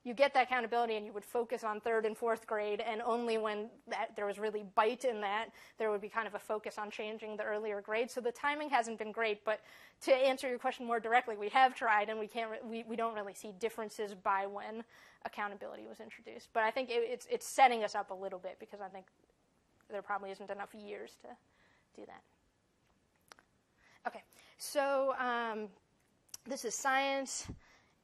you get that accountability and you would focus on 3rd and 4th grade, and only when there was really bite in that, there would be kind of a focus on changing the earlier grades. So the timing hasn't been great, but to answer your question more directly, we have tried, and we don't really see differences by when accountability was introduced. But I think it's setting us up a little bit, because I think there probably isn't enough years to do that. Okay, so this is science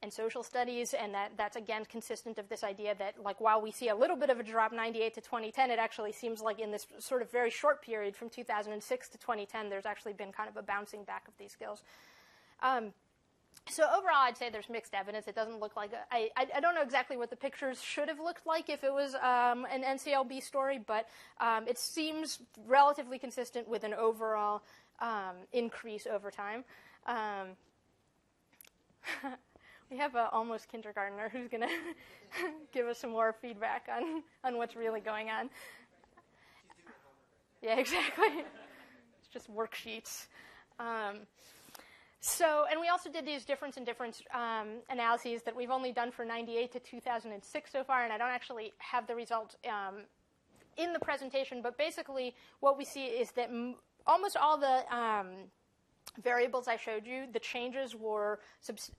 and social studies, and that's again consistent of this idea that, like, while we see a little bit of a drop 98 to 2010, it actually seems like in this sort of very short period from 2006 to 2010, there's actually been kind of a bouncing back of these skills. So overall, I'd say there's mixed evidence. It doesn't look like I don't know exactly what the pictures should have looked like if it was an NCLB story, but it seems relatively consistent with an overall increase over time. We have an almost kindergartner who's going to give us some more feedback on what's really going on. Yeah, exactly. It's just worksheets. And we also did these difference and difference analyses that we've only done for 98 to 2006 so far, and I don't actually have the results in the presentation, but basically what we see is that almost all the variables I showed you, the changes were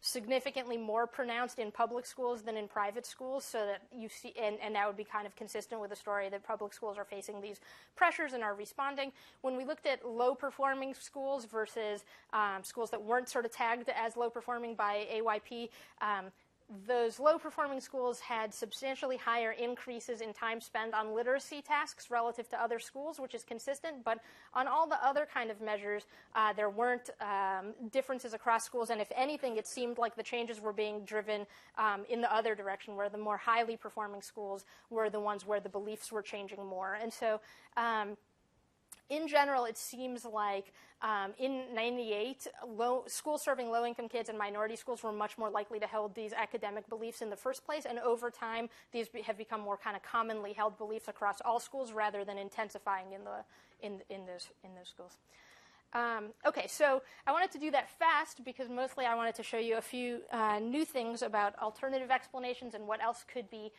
significantly more pronounced in public schools than in private schools, so that you see, and that would be kind of consistent with the story that public schools are facing these pressures and are responding. When we looked at low-performing schools versus schools that weren't sort of tagged as low-performing by AYP, those low-performing schools had substantially higher increases in time spent on literacy tasks relative to other schools, which is consistent. But on all the other kind of measures, there weren't differences across schools. And if anything, it seemed like the changes were being driven in the other direction, where the more highly performing schools were the ones where the beliefs were changing more. And so in general, it seems like in '98, schools serving low-income kids and minority schools were much more likely to hold these academic beliefs in the first place, and over time, these have become more kind of commonly held beliefs across all schools rather than intensifying in those schools. Okay, so I wanted to do that fast because mostly I wanted to show you a few new things about alternative explanations and what else could be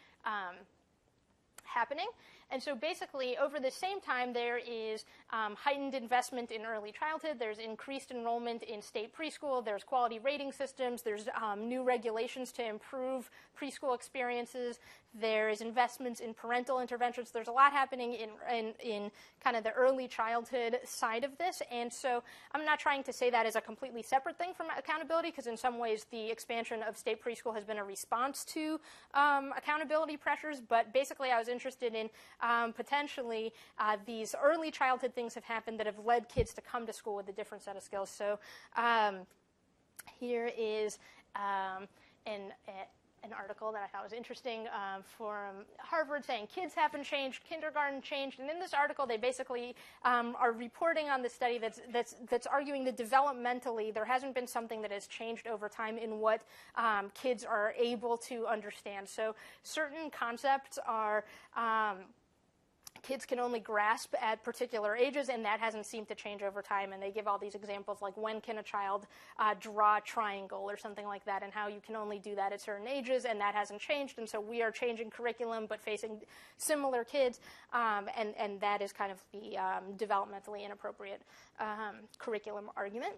happening. And so basically, over the same time, there is heightened investment in early childhood. There's increased enrollment in state preschool. There's quality rating systems. There's new regulations to improve preschool experiences. There's investments in parental interventions. There's a lot happening in kind of the early childhood side of this. And so I'm not trying to say that as a completely separate thing from accountability, because in some ways the expansion of state preschool has been a response to accountability pressures. But basically, I was interested in potentially these early childhood things have happened that have led kids to come to school with a different set of skills. So here is an article that I thought was interesting from Harvard saying kids haven't changed, kindergarten changed. And in this article, they basically are reporting on the study that's arguing that developmentally there hasn't been something that has changed over time in what kids are able to understand. So certain concepts are kids can only grasp at particular ages, and that hasn't seemed to change over time. And they give all these examples, like when can a child draw a triangle or something like that, and how you can only do that at certain ages, and that hasn't changed. And so we are changing curriculum, but facing similar kids, and that is kind of the developmentally inappropriate curriculum argument.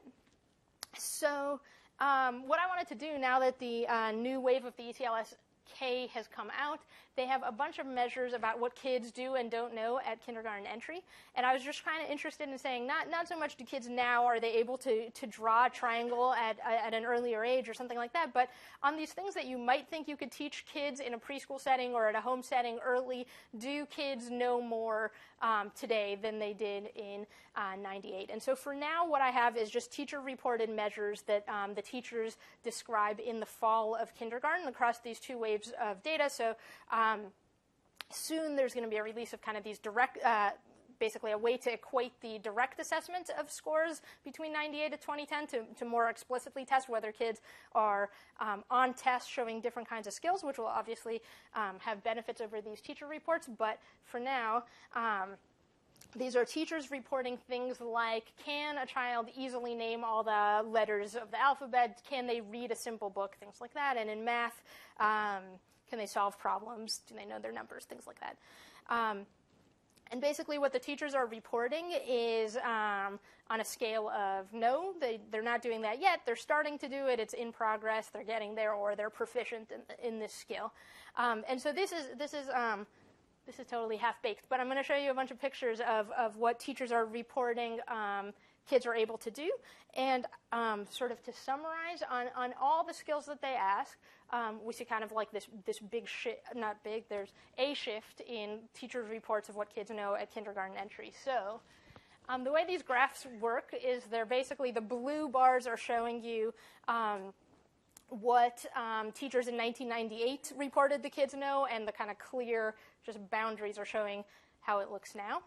So what I wanted to do now that the new wave of the ETLS K has come out, they have a bunch of measures about what kids do and don't know at kindergarten entry. And I was just kind of interested in saying, not so much do kids now, are they able to draw a triangle at an earlier age or something like that, but on these things that you might think you could teach kids in a preschool setting or at a home setting early, do kids know more today than they did in '98? And so for now, what I have is just teacher-reported measures that the teachers describe in the fall of kindergarten across these two waves of data. So soon there's going to be a release of kind of these direct, basically a way to equate the direct assessment of scores between '98 to 2010 to more explicitly test whether kids are on tests showing different kinds of skills, which will obviously have benefits over these teacher reports. But for now, these are teachers reporting things like, can a child easily name all the letters of the alphabet? Can they read a simple book? Things like that. And in math, can they solve problems? Do they know their numbers? Things like that. And basically what the teachers are reporting is on a scale of no, they're not doing that yet. They're starting to do it. It's in progress. They're getting there, or they're proficient in this skill. And so this is totally half-baked, but I'm going to show you a bunch of pictures of what teachers are reporting kids are able to do. And sort of to summarize, on all the skills that they ask, we see kind of like this big shift, not big, there's a shift in teachers' reports of what kids know at kindergarten entry. So the way these graphs work is they're basically, the blue bars are showing you what teachers in 1998 reported the kids know, and the kind of clear just boundaries are showing how it looks now,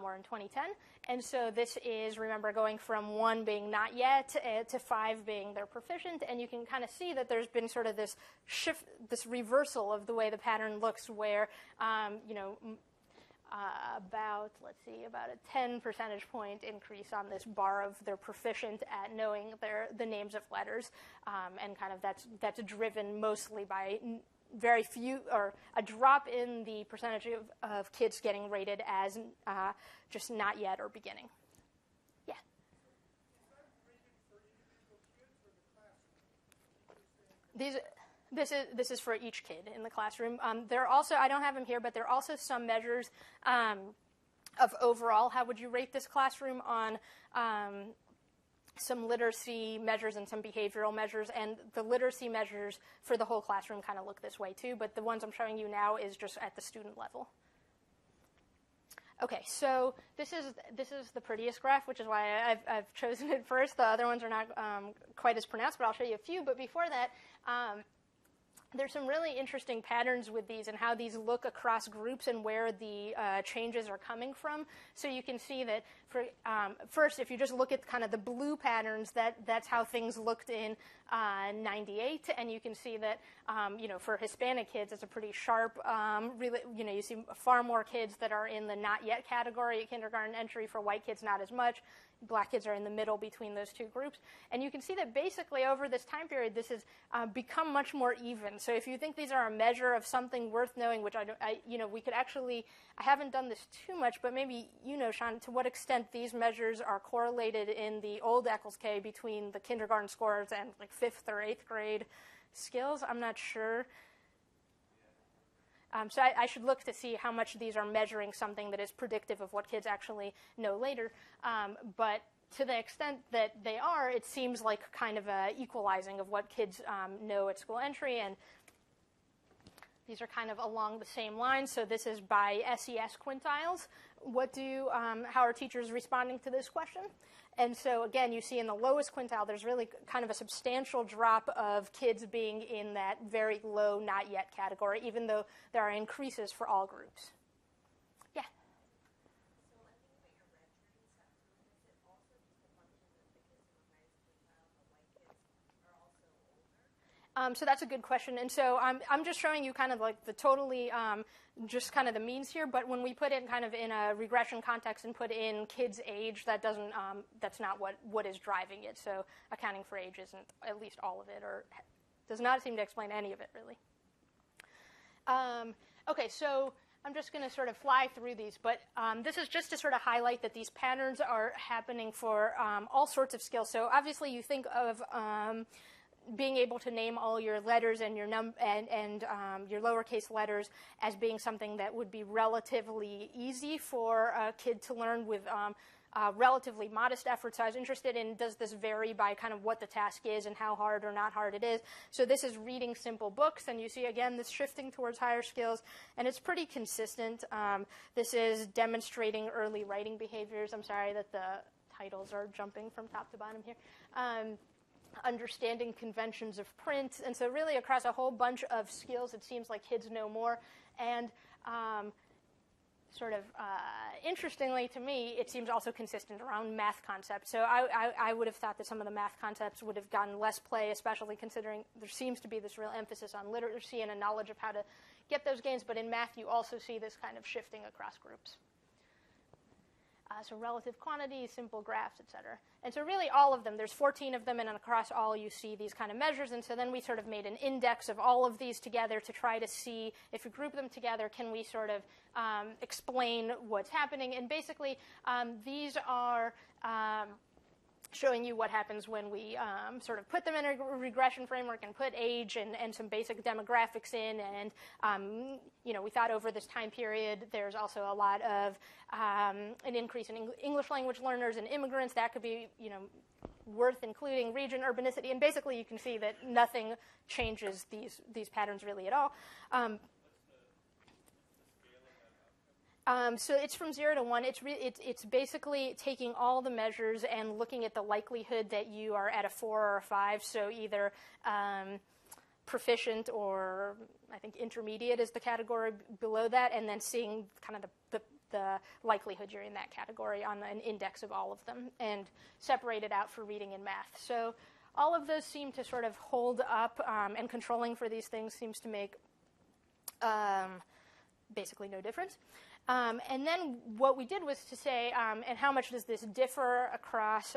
or in 2010. And so this is, remember, going from 1 being not yet to 5 being they're proficient, and you can kind of see that there's been sort of this shift, this reversal of the way the pattern looks, where, about a 10 percentage point increase on this bar of they're proficient at knowing the names of letters, and kind of that's driven mostly by very few, or a drop in the percentage of kids getting rated as just not yet or beginning. Yeah. This is for each kid in the classroom. There are also, I don't have them here, but there are also some measures of overall how would you rate this classroom on some literacy measures and some behavioral measures, and the literacy measures for the whole classroom kind of look this way too, but the ones I'm showing you now is just at the student level. Okay, so this is the prettiest graph, which is why I've chosen it first. The other ones are not quite as pronounced, but I'll show you a few. But before that, there's some really interesting patterns with these and how these look across groups and where the changes are coming from. So you can see that, for first, if you just look at kind of the blue patterns, that's how things looked in 98, and you can see that, for Hispanic kids, it's a pretty sharp, really, you see far more kids that are in the not yet category at kindergarten entry. For white kids, not as much. Black kids are in the middle between those two groups. And you can see that basically over this time period, this has become much more even. So if you think these are a measure of something worth knowing, which we could actually, I haven't done this too much, but maybe Sean, to what extent these measures are correlated in the old Eccles K between the kindergarten scores and like 5th or 8th grade skills, I'm not sure. So I should look to see how much these are measuring something that is predictive of what kids actually know later. But to the extent that they are, it seems like kind of a equalizing of what kids know at school entry. And these are kind of along the same lines. So this is by SES quintiles. How are teachers responding to this question? And so, again, you see in the lowest quintile, there's really kind of a substantial drop of kids being in that very low not yet category, even though there are increases for all groups. Yeah? So that's a good question. And so I'm just showing you kind of like the totally, just kind of the means here. But when we put it kind of in a regression context and put in kids' age, that doesn't, that's not what is driving it. So accounting for age isn't at least all of it, or does not seem to explain any of it, really. Okay, so I'm just going to sort of fly through these. But this is just to sort of highlight that these patterns are happening for all sorts of skills. So obviously you think of being able to name all your letters and your your lowercase letters as being something that would be relatively easy for a kid to learn with relatively modest effort. So I was interested in, does this vary by kind of what the task is and how hard or not hard it is? So this is reading simple books, and you see again this shifting towards higher skills, and it's pretty consistent. This is demonstrating early writing behaviors. I'm sorry that the titles are jumping from top to bottom here. Understanding conventions of print. And so really across a whole bunch of skills, it seems like kids know more. And interestingly to me, it seems also consistent around math concepts. So I would have thought that some of the math concepts would have gotten less play, especially considering there seems to be this real emphasis on literacy and a knowledge of how to get those gains. But in math, you also see this kind of shifting across groups. So relative quantities, simple graphs, et cetera. And so really all of them, there's 14 of them, and across all you see these kind of measures. And so then we sort of made an index of all of these together to try to see, if we group them together, can we sort of explain what's happening. And basically these are showing you what happens when we sort of put them in a regression framework and put age and some basic demographics in. And, we thought over this time period, there's also a lot of an increase in English language learners and immigrants. That could be, worth including region, urbanicity. And basically, you can see that nothing changes these patterns really at all. So it's from 0 to 1. It's basically taking all the measures and looking at the likelihood that you are at a 4 or a 5. So either proficient or I think intermediate is the category below that, and then seeing kind of the likelihood you're in that category on an index of all of them, and separate it out for reading and math. So all of those seem to sort of hold up, and controlling for these things seems to make basically no difference. And then what we did was to say, and how much does this differ across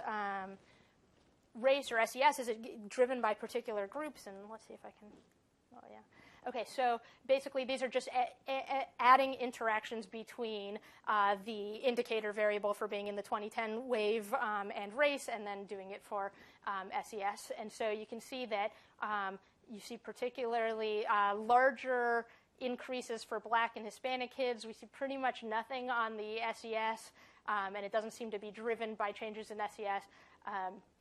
race or SES? Is it driven by particular groups? And let's see if I can, oh yeah. Okay, so basically these are just adding interactions between the indicator variable for being in the 2010 wave and race, and then doing it for SES. And so you can see that you see particularly larger increases for Black and Hispanic kids. We see pretty much nothing on the SES, and it doesn't seem to be driven by changes in SES.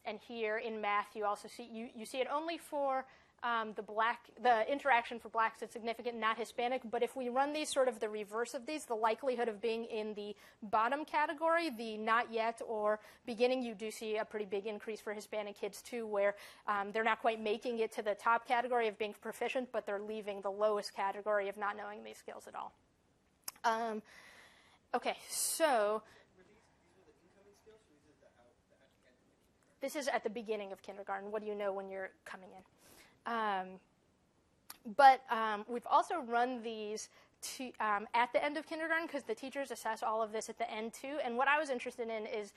And here in math, you also see you see it only for the interaction for blacks is significant, not Hispanic. But if we run these sort of the reverse of these, the likelihood of being in the bottom category, the not yet or beginning, you do see a pretty big increase for Hispanic kids too, where they're not quite making it to the top category of being proficient, but they're leaving the lowest category of not knowing these skills at all. Okay, so this is at the beginning of kindergarten. What do you know when you're coming in? But we've also run these at the end of kindergarten because the teachers assess all of this at the end too. And what I was interested in is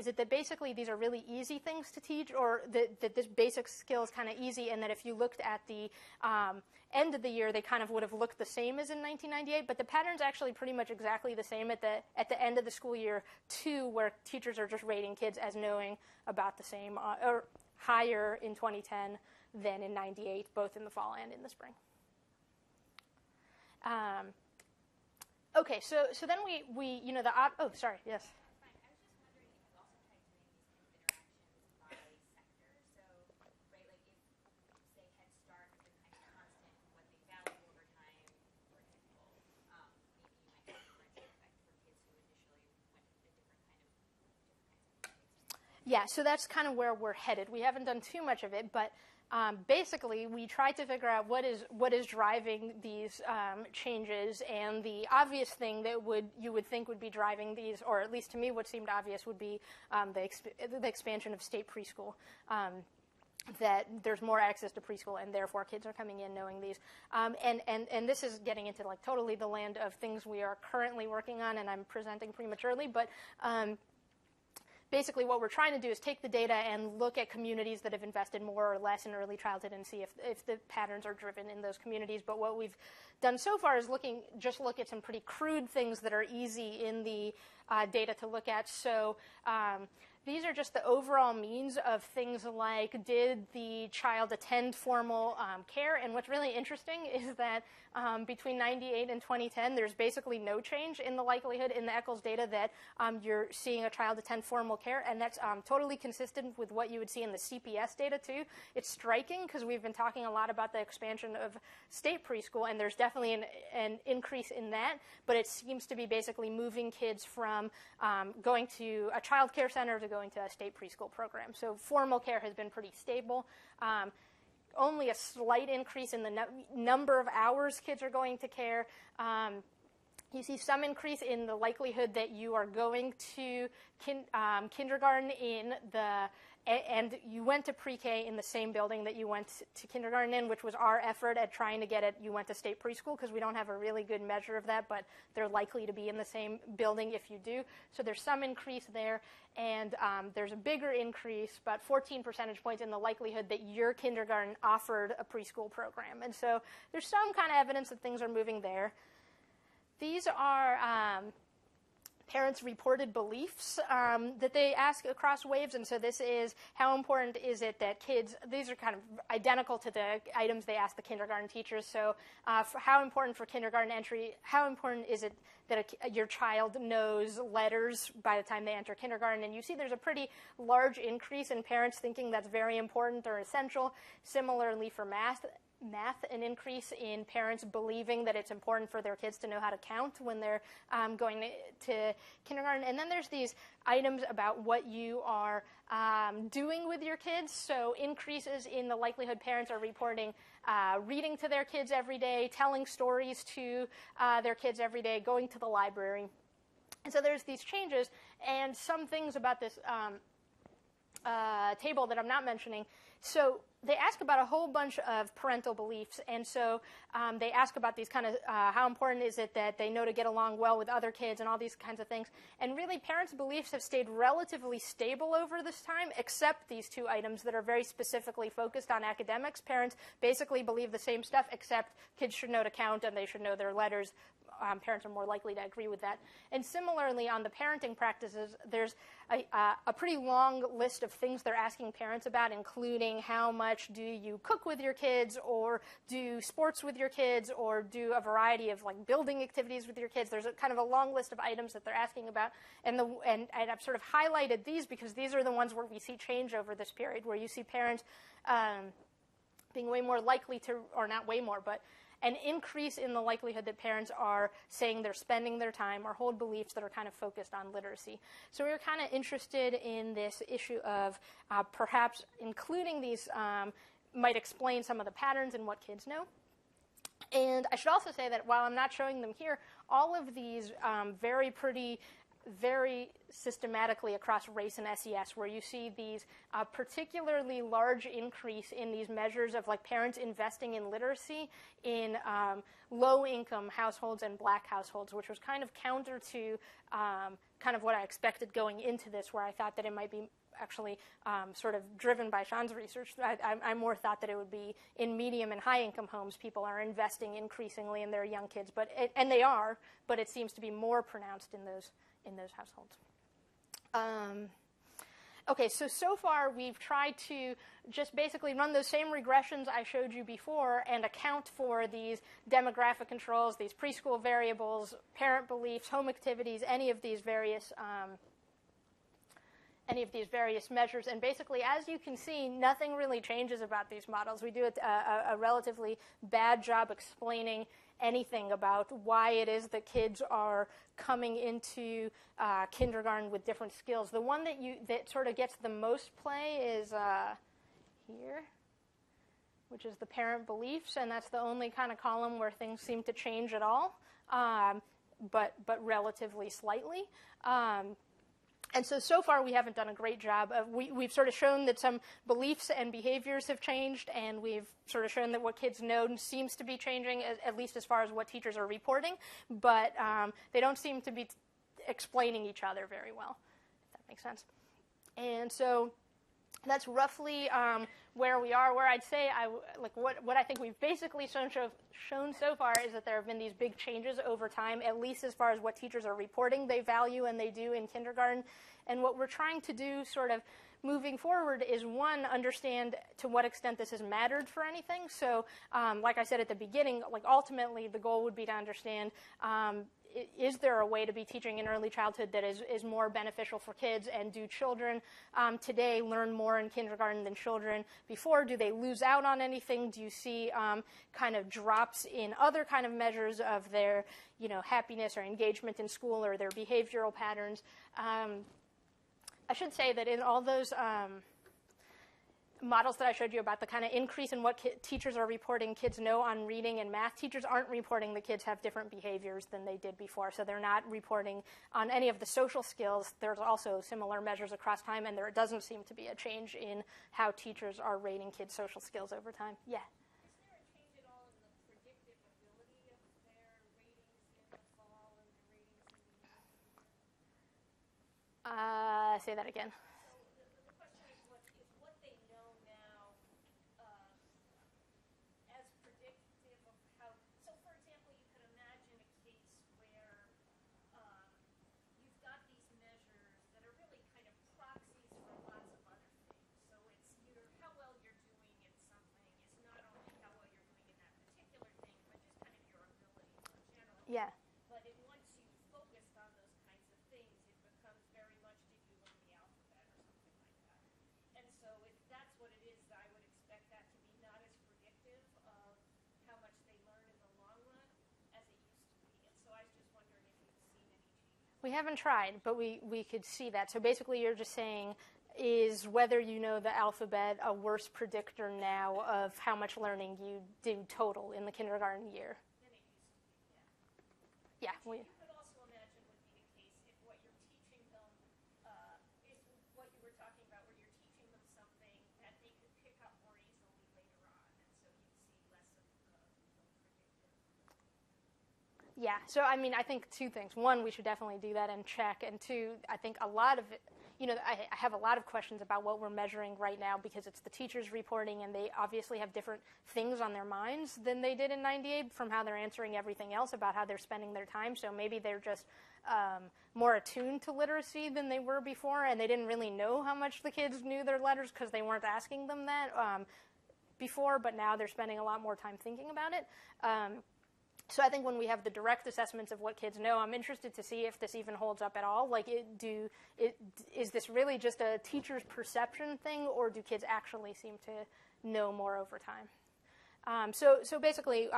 it that basically these are really easy things to teach, or that this basic skill is kind of easy, and that if you looked at the end of the year, they kind of would have looked the same as in 1998. But the pattern's actually pretty much exactly the same at the end of the school year too, where teachers are just rating kids as knowing about the same or higher in 2010 than in 98, both in the fall and in the spring. Okay, so then we oh, sorry, yes. Yeah, so that's kind of where we're headed. We haven't done too much of it, but basically we tried to figure out what is driving these changes, and the obvious thing that you would think would be driving these, or at least to me what seemed obvious, would be the expansion of state preschool. That there's more access to preschool, and therefore kids are coming in knowing these. And this is getting into like totally the land of things we are currently working on, and I'm presenting prematurely, but basically what we're trying to do is take the data and look at communities that have invested more or less in early childhood and see if the patterns are driven in those communities. But what we've done so far is look at some pretty crude things that are easy in the data to look at. So these are just the overall means of things like, did the child attend formal care? And what's really interesting is that between 98 and 2010, there's basically no change in the likelihood in the Eccles data that you're seeing a child attend formal care, and that's totally consistent with what you would see in the CPS data too. It's striking because we've been talking a lot about the expansion of state preschool, and there's definitely an increase in that, but it seems to be basically moving kids from going to a child care center to going to a state preschool program. So formal care has been pretty stable. Only a slight increase in the number of hours kids are going to care. You see some increase in the likelihood that you are going to kindergarten and you went to pre-K in the same building that you went to kindergarten in, which was our effort at trying to get it. You went to state preschool because we don't have a really good measure of that, but they're likely to be in the same building if you do. So there's some increase there, and there's a bigger increase, about 14 percentage points, in the likelihood that your kindergarten offered a preschool program. And so there's some kind of evidence that things are moving there. These are parents' reported beliefs that they ask across waves, and so this is how important is it that kids, these are kind of identical to the items they ask the kindergarten teachers, so for how important for kindergarten entry, how important is it that your child knows letters by the time they enter kindergarten, and you see there's a pretty large increase in parents thinking that's very important or essential. Similarly for math, an increase in parents believing that it's important for their kids to know how to count when they're going to kindergarten. And then there's these items about what you are doing with your kids. So increases in the likelihood parents are reporting reading to their kids every day, telling stories to their kids every day, going to the library. And so there's these changes, and some things about this table that I'm not mentioning. So they ask about a whole bunch of parental beliefs, and so they ask about these kind of how important is it that they know to get along well with other kids and all these kinds of things. And really, parents' beliefs have stayed relatively stable over this time, except these two items that are very specifically focused on academics. Parents basically believe the same stuff, except kids should know to count and they should know their letters. Parents are more likely to agree with that. And similarly, on the parenting practices, there's a pretty long list of things they're asking parents about, including how much do you cook with your kids, or do sports with your kids, or do a variety of like building activities with your kids. There's a kind of a long list of items that they're asking about, and I've sort of highlighted these because these are the ones where we see change over this period, where you see parents being way more likely to, or not way more, but an increase in the likelihood that parents are saying they're spending their time or hold beliefs that are kind of focused on literacy. So we were kind of interested in this issue of perhaps including these might explain some of the patterns in what kids know. And I should also say that while I'm not showing them here, all of these very systematically across race and SES, where you see these particularly large increase in these measures of like parents investing in literacy in low-income households and black households, which was kind of counter to kind of what I expected going into this, where I thought that it might be actually sort of driven by Sean's research. I more thought that it would be in medium and high-income homes, people are investing increasingly in their young kids, and they are, but it seems to be more pronounced in those households. Okay, so far we've tried to just basically run those same regressions I showed you before and account for these demographic controls, these preschool variables, parent beliefs, home activities, any of these various measures. And basically, as you can see, nothing really changes about these models. We do a relatively bad job explaining anything about why it is that kids are coming into kindergarten with different skills. The one that sort of gets the most play is here, which is the parent beliefs, and that's the only kind of column where things seem to change at all, but relatively slightly. And so far, we haven't done a great job of, we've sort of shown that some beliefs and behaviors have changed, and we've sort of shown that what kids know seems to be changing, at least as far as what teachers are reporting, but they don't seem to be explaining each other very well, if that makes sense. And so that's roughly where we are, where I'd say, what I think we've basically shown so far is that there have been these big changes over time, at least as far as what teachers are reporting they value and they do in kindergarten. And what we're trying to do sort of moving forward is, one, understand to what extent this has mattered for anything. So like I said at the beginning, like ultimately the goal would be to understand, is there a way to be teaching in early childhood that is more beneficial for kids? And do children today learn more in kindergarten than children before? Do they lose out on anything? Do you see kind of drops in other kind of measures of their, happiness or engagement in school or their behavioral patterns? I should say that in all those models that I showed you about the kind of increase in what teachers are reporting kids know on reading and math, teachers aren't reporting that kids have different behaviors than they did before. So they're not reporting on any of the social skills. There's also similar measures across time, and there doesn't seem to be a change in how teachers are rating kids' social skills over time. Yeah? Is there a change at all in the predictive ability of their ratings in the fall and the ratings in the Say that again. Yeah. But once you focused on those kinds of things, it becomes very much, did you learn the alphabet or something like that. And so if that's what it is, I would expect that to be not as predictive of how much they learn in the long run as it used to be. And so I was just wondering if you've seen any changes. We haven't tried, but we could see that. So basically you're just saying, is whether you know the alphabet a worse predictor now of how much learning you do total in the kindergarten year? Yeah. You could also imagine would be the case if what you're teaching them is what you were talking about, where you're teaching them something that they could pick up more easily later on, and so you'd see less of the predictive. Yeah. So, I think two things. One, we should definitely do that and check. And two, I think a lot of it, I have a lot of questions about what we're measuring right now because it's the teachers reporting, and they obviously have different things on their minds than they did in 98 from how they're answering everything else about how they're spending their time. So maybe they're just more attuned to literacy than they were before, and they didn't really know how much the kids knew their letters because they weren't asking them that before, but now they're spending a lot more time thinking about it. So I think when we have the direct assessments of what kids know, I'm interested to see if this even holds up at all. Like, is this really just a teacher's perception thing, or do kids actually seem to know more over time? So basically,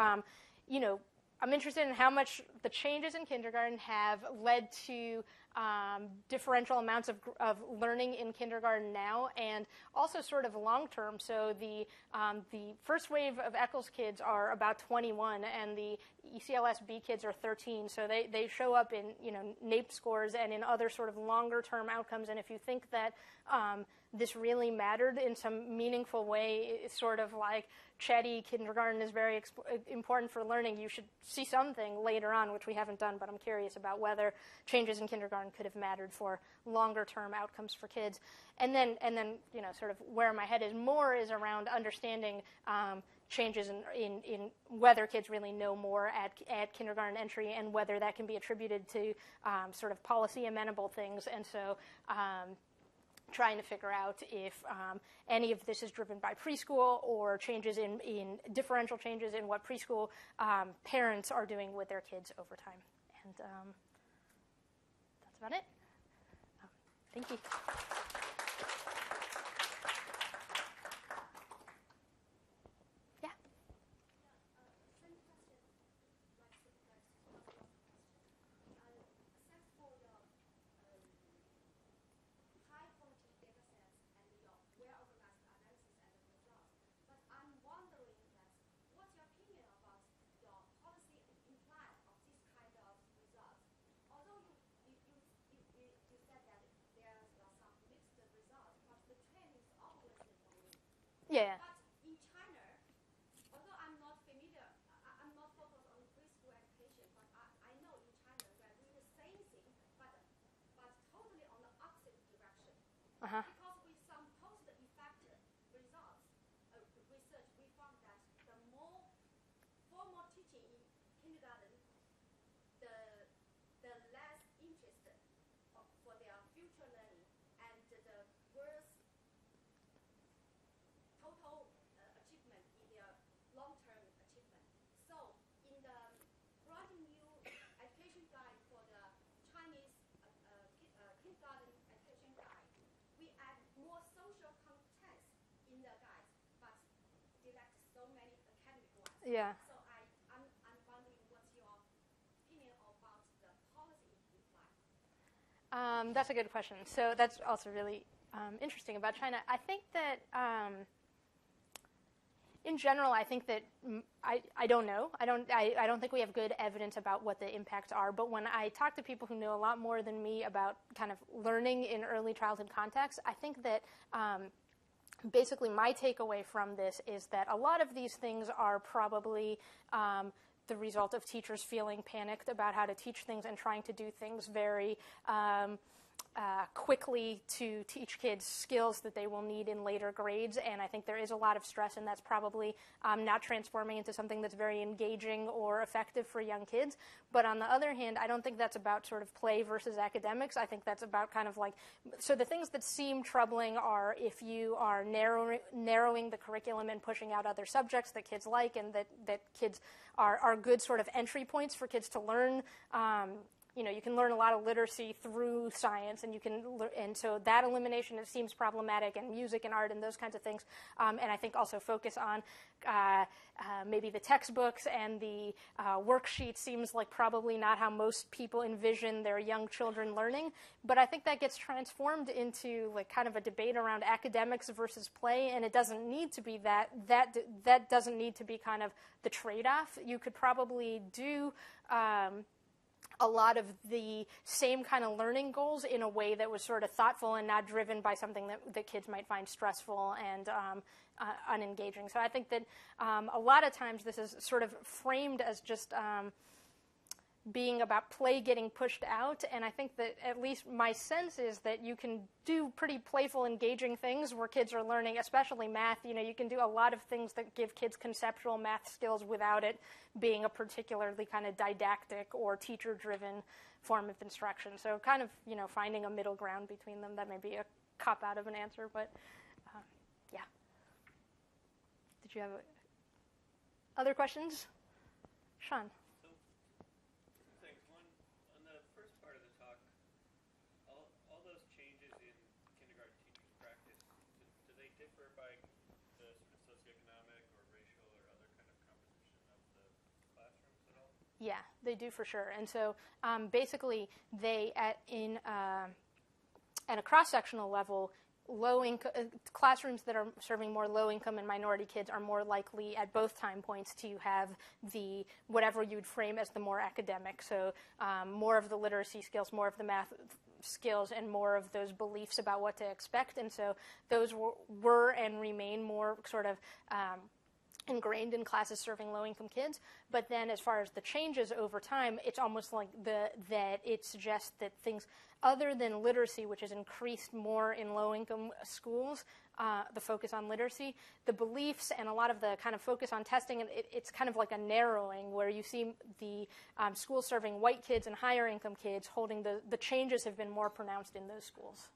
you know, I'm interested in how much the changes in kindergarten have led to differential amounts of learning in kindergarten now, and also sort of long term. So the first wave of Eccles kids are about 21, and the ECLS-B kids are 13. So they show up in, you know, NAEP scores and in other sort of longer term outcomes. And if you think that this really mattered in some meaningful way, it's sort of like chatty kindergarten is very important for learning, you should see something later on, which we haven't done, but I'm curious about whether changes in kindergarten could have mattered for longer term outcomes for kids. And then you know, sort of where my head is more is around understanding changes in whether kids really know more at kindergarten entry, and whether that can be attributed to sort of policy amenable things. And so trying to figure out if any of this is driven by preschool, or changes in differential changes in what preschool parents are doing with their kids over time. And that's about it. Thank you. Yeah. Yeah. But in China, although I'm not familiar, I'm not focused on preschool education, but I know in China we are doing the same thing, but totally on the opposite direction. Because with some post-effective results, research, we found that the more formal teaching in kindergarten, the less interested for their future learning, and the worse total achievement in their long-term achievement. So in the brand new education guide for the Chinese kindergarten education guide, we add more social contents in the guide, but delete so many academic ones. Yeah. So I'm wondering what's your opinion about the policy implied? That's a good question. So that's also really interesting about China. I think that in general, I think that I don't know. I don't think we have good evidence about what the impacts are. But when I talk to people who know a lot more than me about kind of learning in early childhood contexts, I think that basically my takeaway from this is that a lot of these things are probably the result of teachers feeling panicked about how to teach things and trying to do things very quickly to teach kids skills that they will need in later grades. And I think there is a lot of stress, and that's probably not transforming into something that's very engaging or effective for young kids. But on the other hand, I don't think that's about sort of play versus academics. I think that's about kind of like, so the things that seem troubling are if you are narrowing the curriculum and pushing out other subjects that kids like, and that kids are good sort of entry points for kids to learn. You know, you can learn a lot of literacy through science, and so that elimination, it seems problematic, and music and art and those kinds of things. And I think also focus on maybe the textbooks and the worksheet seems like probably not how most people envision their young children learning. But I think that gets transformed into like kind of a debate around academics versus play, and it doesn't need to be that. That doesn't need to be kind of the trade-off. You could probably do a lot of the same kind of learning goals in a way that was sort of thoughtful and not driven by something that kids might find stressful and unengaging. So I think that a lot of times this is sort of framed as just being about play getting pushed out, and I think that at least my sense is that you can do pretty playful, engaging things where kids are learning, especially math. You know, you can do a lot of things that give kids conceptual math skills without it being a particularly kind of didactic or teacher-driven form of instruction. So kind of, you know, finding a middle ground between them. That may be a cop-out of an answer, but yeah. Did you have other questions? Sean? So Yeah, they do for sure. And so basically, at a cross-sectional level, classrooms that are serving more low-income and minority kids are more likely at both time points to have the whatever you'd frame as the more academic. So more of the literacy skills, more of the math skills, and more of those beliefs about what to expect. And so those were and remain more sort of ingrained in classes serving low-income kids. But then as far as the changes over time, it's almost like that it suggests that things other than literacy, which has increased more in low-income schools, the focus on literacy, the beliefs and a lot of the kind of focus on testing, and it's kind of like a narrowing where you see the schools serving white kids and higher-income kids holding the changes have been more pronounced in those schools.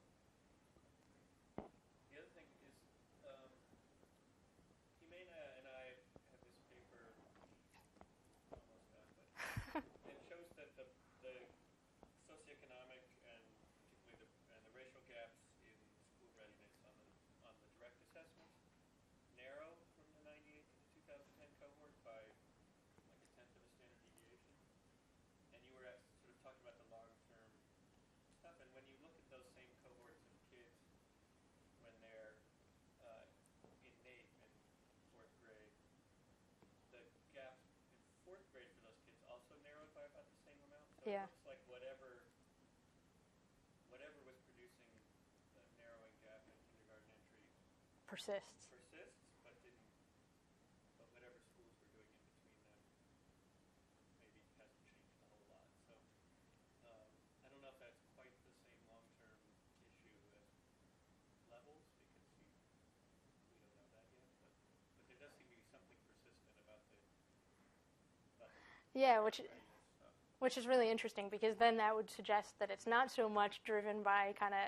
Yeah. It looks like whatever was producing the narrowing gap in kindergarten entry persists, but whatever schools were doing in between them maybe hasn't changed a whole lot. So I don't know if that's quite the same long-term issue as levels, because we don't know that yet. But there does seem to be something persistent about the yeah, which is really interesting, because then that would suggest that it's not so much driven by kind of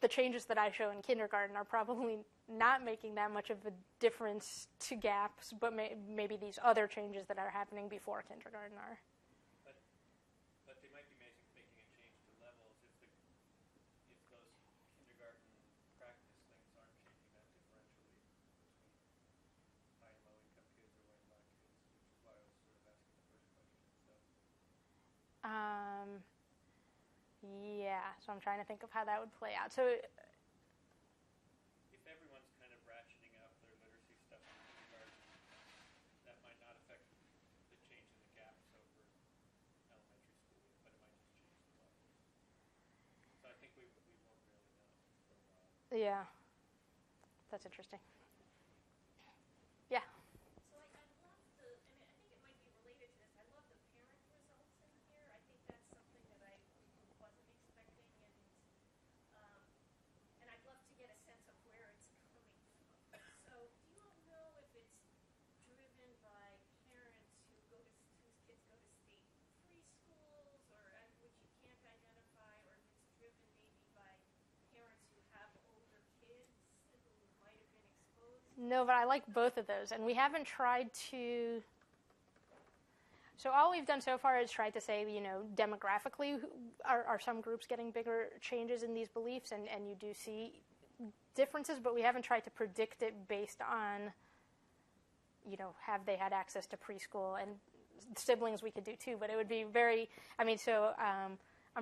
the changes that I show in kindergarten are probably not making that much of a difference to gaps, but maybe these other changes that are happening before kindergarten are. But they might be making a change to levels if those kindergarten practice things aren't changing that differentially between high and low income kids or white and black kids, which is why I was sort of asking the first question. Yeah, so I'm trying to think of how that would play out. So if everyone's kind of ratcheting up their literacy stuff in kindergarten, that might not affect the change in the gaps over elementary school, but it might just change the levels. So I think we won't really know for a while. yeah, that's interesting. Yeah. So I love I think it might be related to this. I love the parent results in here. I think that's something that I wasn't expecting, and I'd love to get a sense of where it's coming from. So do you all know if it's driven by parents whose kids go to state preschools, or which you can't identify, or if it's driven maybe by parents who have older kids who might have been exposed? No, but I like both of those, and we haven't tried to. So all we've done so far is tried to say, demographically, are some groups getting bigger changes in these beliefs, and you do see differences, but we haven't tried to predict it based on, have they had access to preschool, and siblings we could do too, but it would be very, I'm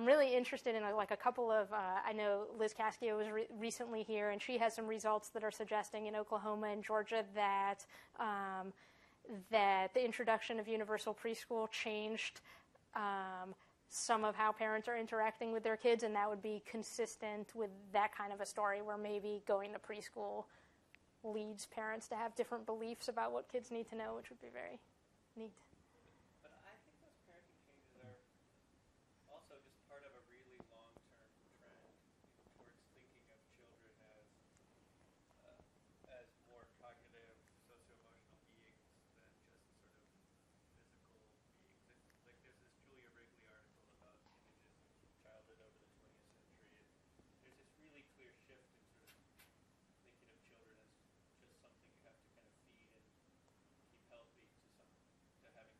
really interested in a couple of, I know Liz Cascio was recently here, and she has some results that are suggesting in Oklahoma and Georgia that the introduction of universal preschool changed some of how parents are interacting with their kids, and that would be consistent with that kind of a story where maybe going to preschool leads parents to have different beliefs about what kids need to know, which would be very neat. But I think those parenting changes are also just part of a really long-term trend towards thinking of children as more cognitive, socio-emotional beings than just sort of physical beings. Like there's this Julia Wrigley article about images of childhood over the 20th century, and there's this really clear shift in sort of thinking of children as just something you have to kind of feed and keep healthy, to having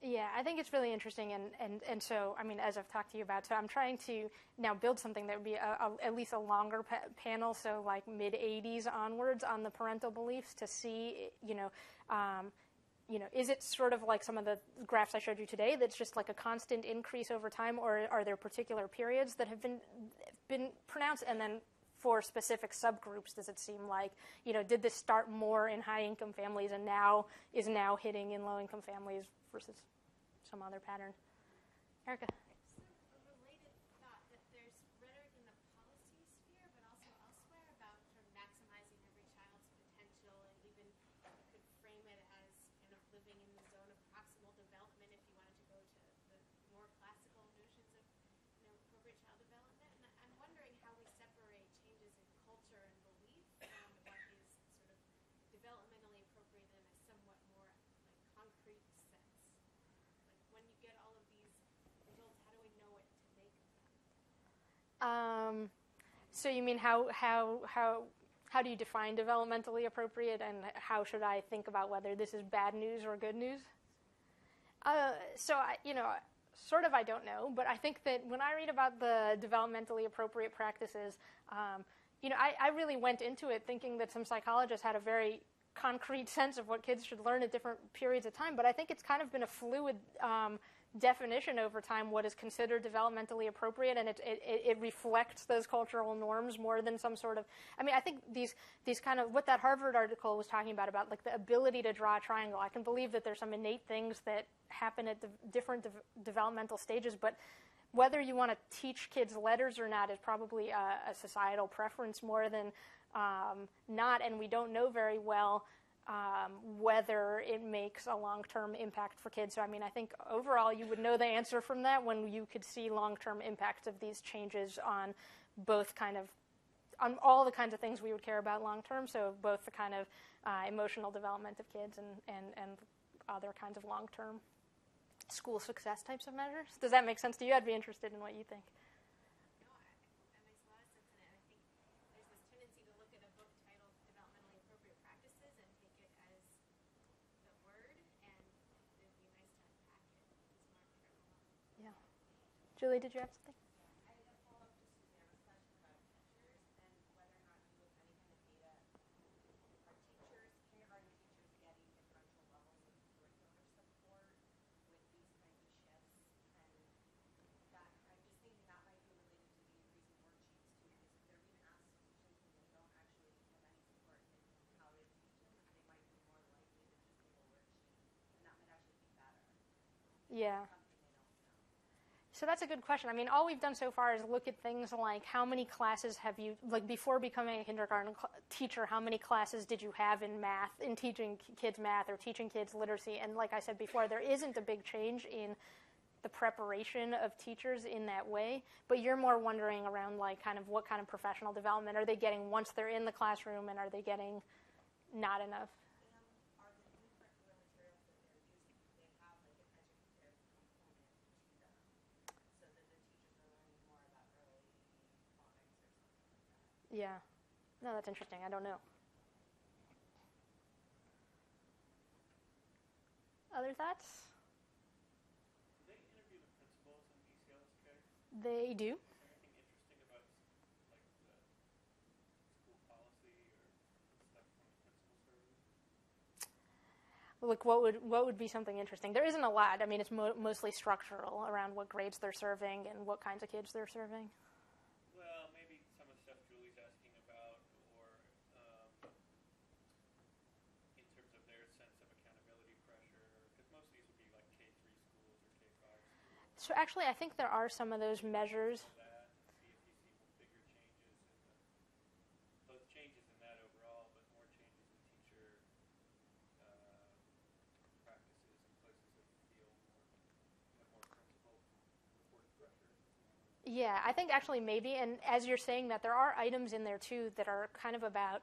Yeah, I think it's really interesting, and so, I mean, as I've talked to you about, so I'm trying to now build something that would be at least a longer panel, so like mid-80s onwards on the parental beliefs to see, is it sort of like some of the graphs I showed you today that's just like a constant increase over time, or are there particular periods that have been pronounced, and then for specific subgroups, does it seem like, did this start more in high-income families and now is hitting in low-income families versus some other pattern? Erica? A related thought that there's rhetoric in the policy sphere, but also elsewhere about sort of maximizing every child's potential, and even you could frame it as kind of living in the zone of proximal development if you wanted to go to the more classical notions of appropriate child development. And I'm wondering how we separate changes in culture and belief from what is sort of developmentally appropriate in a somewhat more like concrete sense. Like when you get all of these results, how do we know what to make of them? So you mean how do you define developmentally appropriate, and how should I think about whether this is bad news or good news? So sort of I don't know, but I think that when I read about the developmentally appropriate practices, I really went into it thinking that some psychologists had a very concrete sense of what kids should learn at different periods of time, but I think it's kind of been a fluid definition over time what is considered developmentally appropriate, and it reflects those cultural norms more than some sort of, I think these kind of, what that Harvard article was talking about like the ability to draw a triangle, I can believe that there's some innate things that happen at different developmental stages, but whether you want to teach kids letters or not is probably a societal preference more than not, and we don't know very well whether it makes a long-term impact for kids. So, I think overall you would know the answer from that when you could see long-term impacts of these changes on both on all the kinds of things we would care about long-term, so both the kind of emotional development of kids and other kinds of long-term school success types of measures. Does that make sense to you? I'd be interested in what you think. No, that makes a lot of sense, and I think there's this tendency to look at a book titled Developmentally Appropriate Practices and take it as the word, and it would be nice to unpack it. It's more careful. Yeah. Julie, did you have something? I had a follow-up to Susanna's question about teachers and whether or not you have any kind of data. Are teachers, kindergarten teachers, getting differential levels of curricular support with these kinds of shifts? And that, I'm just thinking that might be related to the increasing worksheets too, because if they're being asked to teach things and they don't actually have any support in how to teach them, they might be more likely to just give a worksheet, and that might actually be better. Yeah. Something they don't know. So that's a good question. All we've done so far is look at things like how many classes have you, like before becoming a kindergarten teacher, how many classes did you have in math, in teaching kids math or teaching kids literacy? And like I said before, there isn't a big change in the preparation of teachers in that way, but you're more wondering around like kind of what kind of professional development are they getting once they're in the classroom, and are they getting not enough? Are the new curricular materials that they're using, do they have like an educative component to them so that the teachers are learning more about early phonics or something like that? Yeah. No, that's interesting. I don't know. Other thoughts? Do they interview the principals in ECLSK? They do. Is there anything interesting about like the school policy or stuff from the principal survey? Look, what would be something interesting? There isn't a lot. It's mostly structural around what grades they're serving and what kinds of kids they're serving. Well, maybe some of the stuff Julie's asking about, or in terms of their sense of accountability pressure, because most of these would be like K-3 schools or K-5 schools. So actually, I think there are some of those measures. That, see if you see bigger changes in both changes in that overall, but more changes in teacher practices in places that feel more principal report pressure. Yeah, I think actually maybe, and as you're saying that, there are items in there too that are kind of about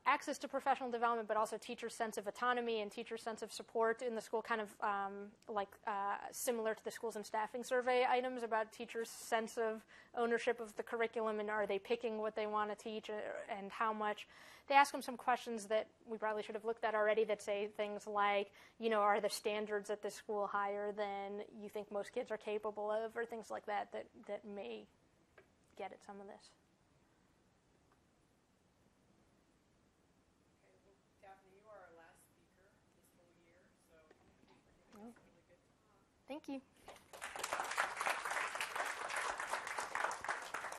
access to professional development, but also teachers' sense of autonomy and teachers' sense of support in the school, kind of similar to the schools and staffing survey items about teachers' sense of ownership of the curriculum, and are they picking what they want to teach and how much. They ask them some questions that we probably should have looked at already that say things like, are the standards at this school higher than you think most kids are capable of, or things like that may get at some of this. Daphne, you are our last speaker this whole year, so Thank you.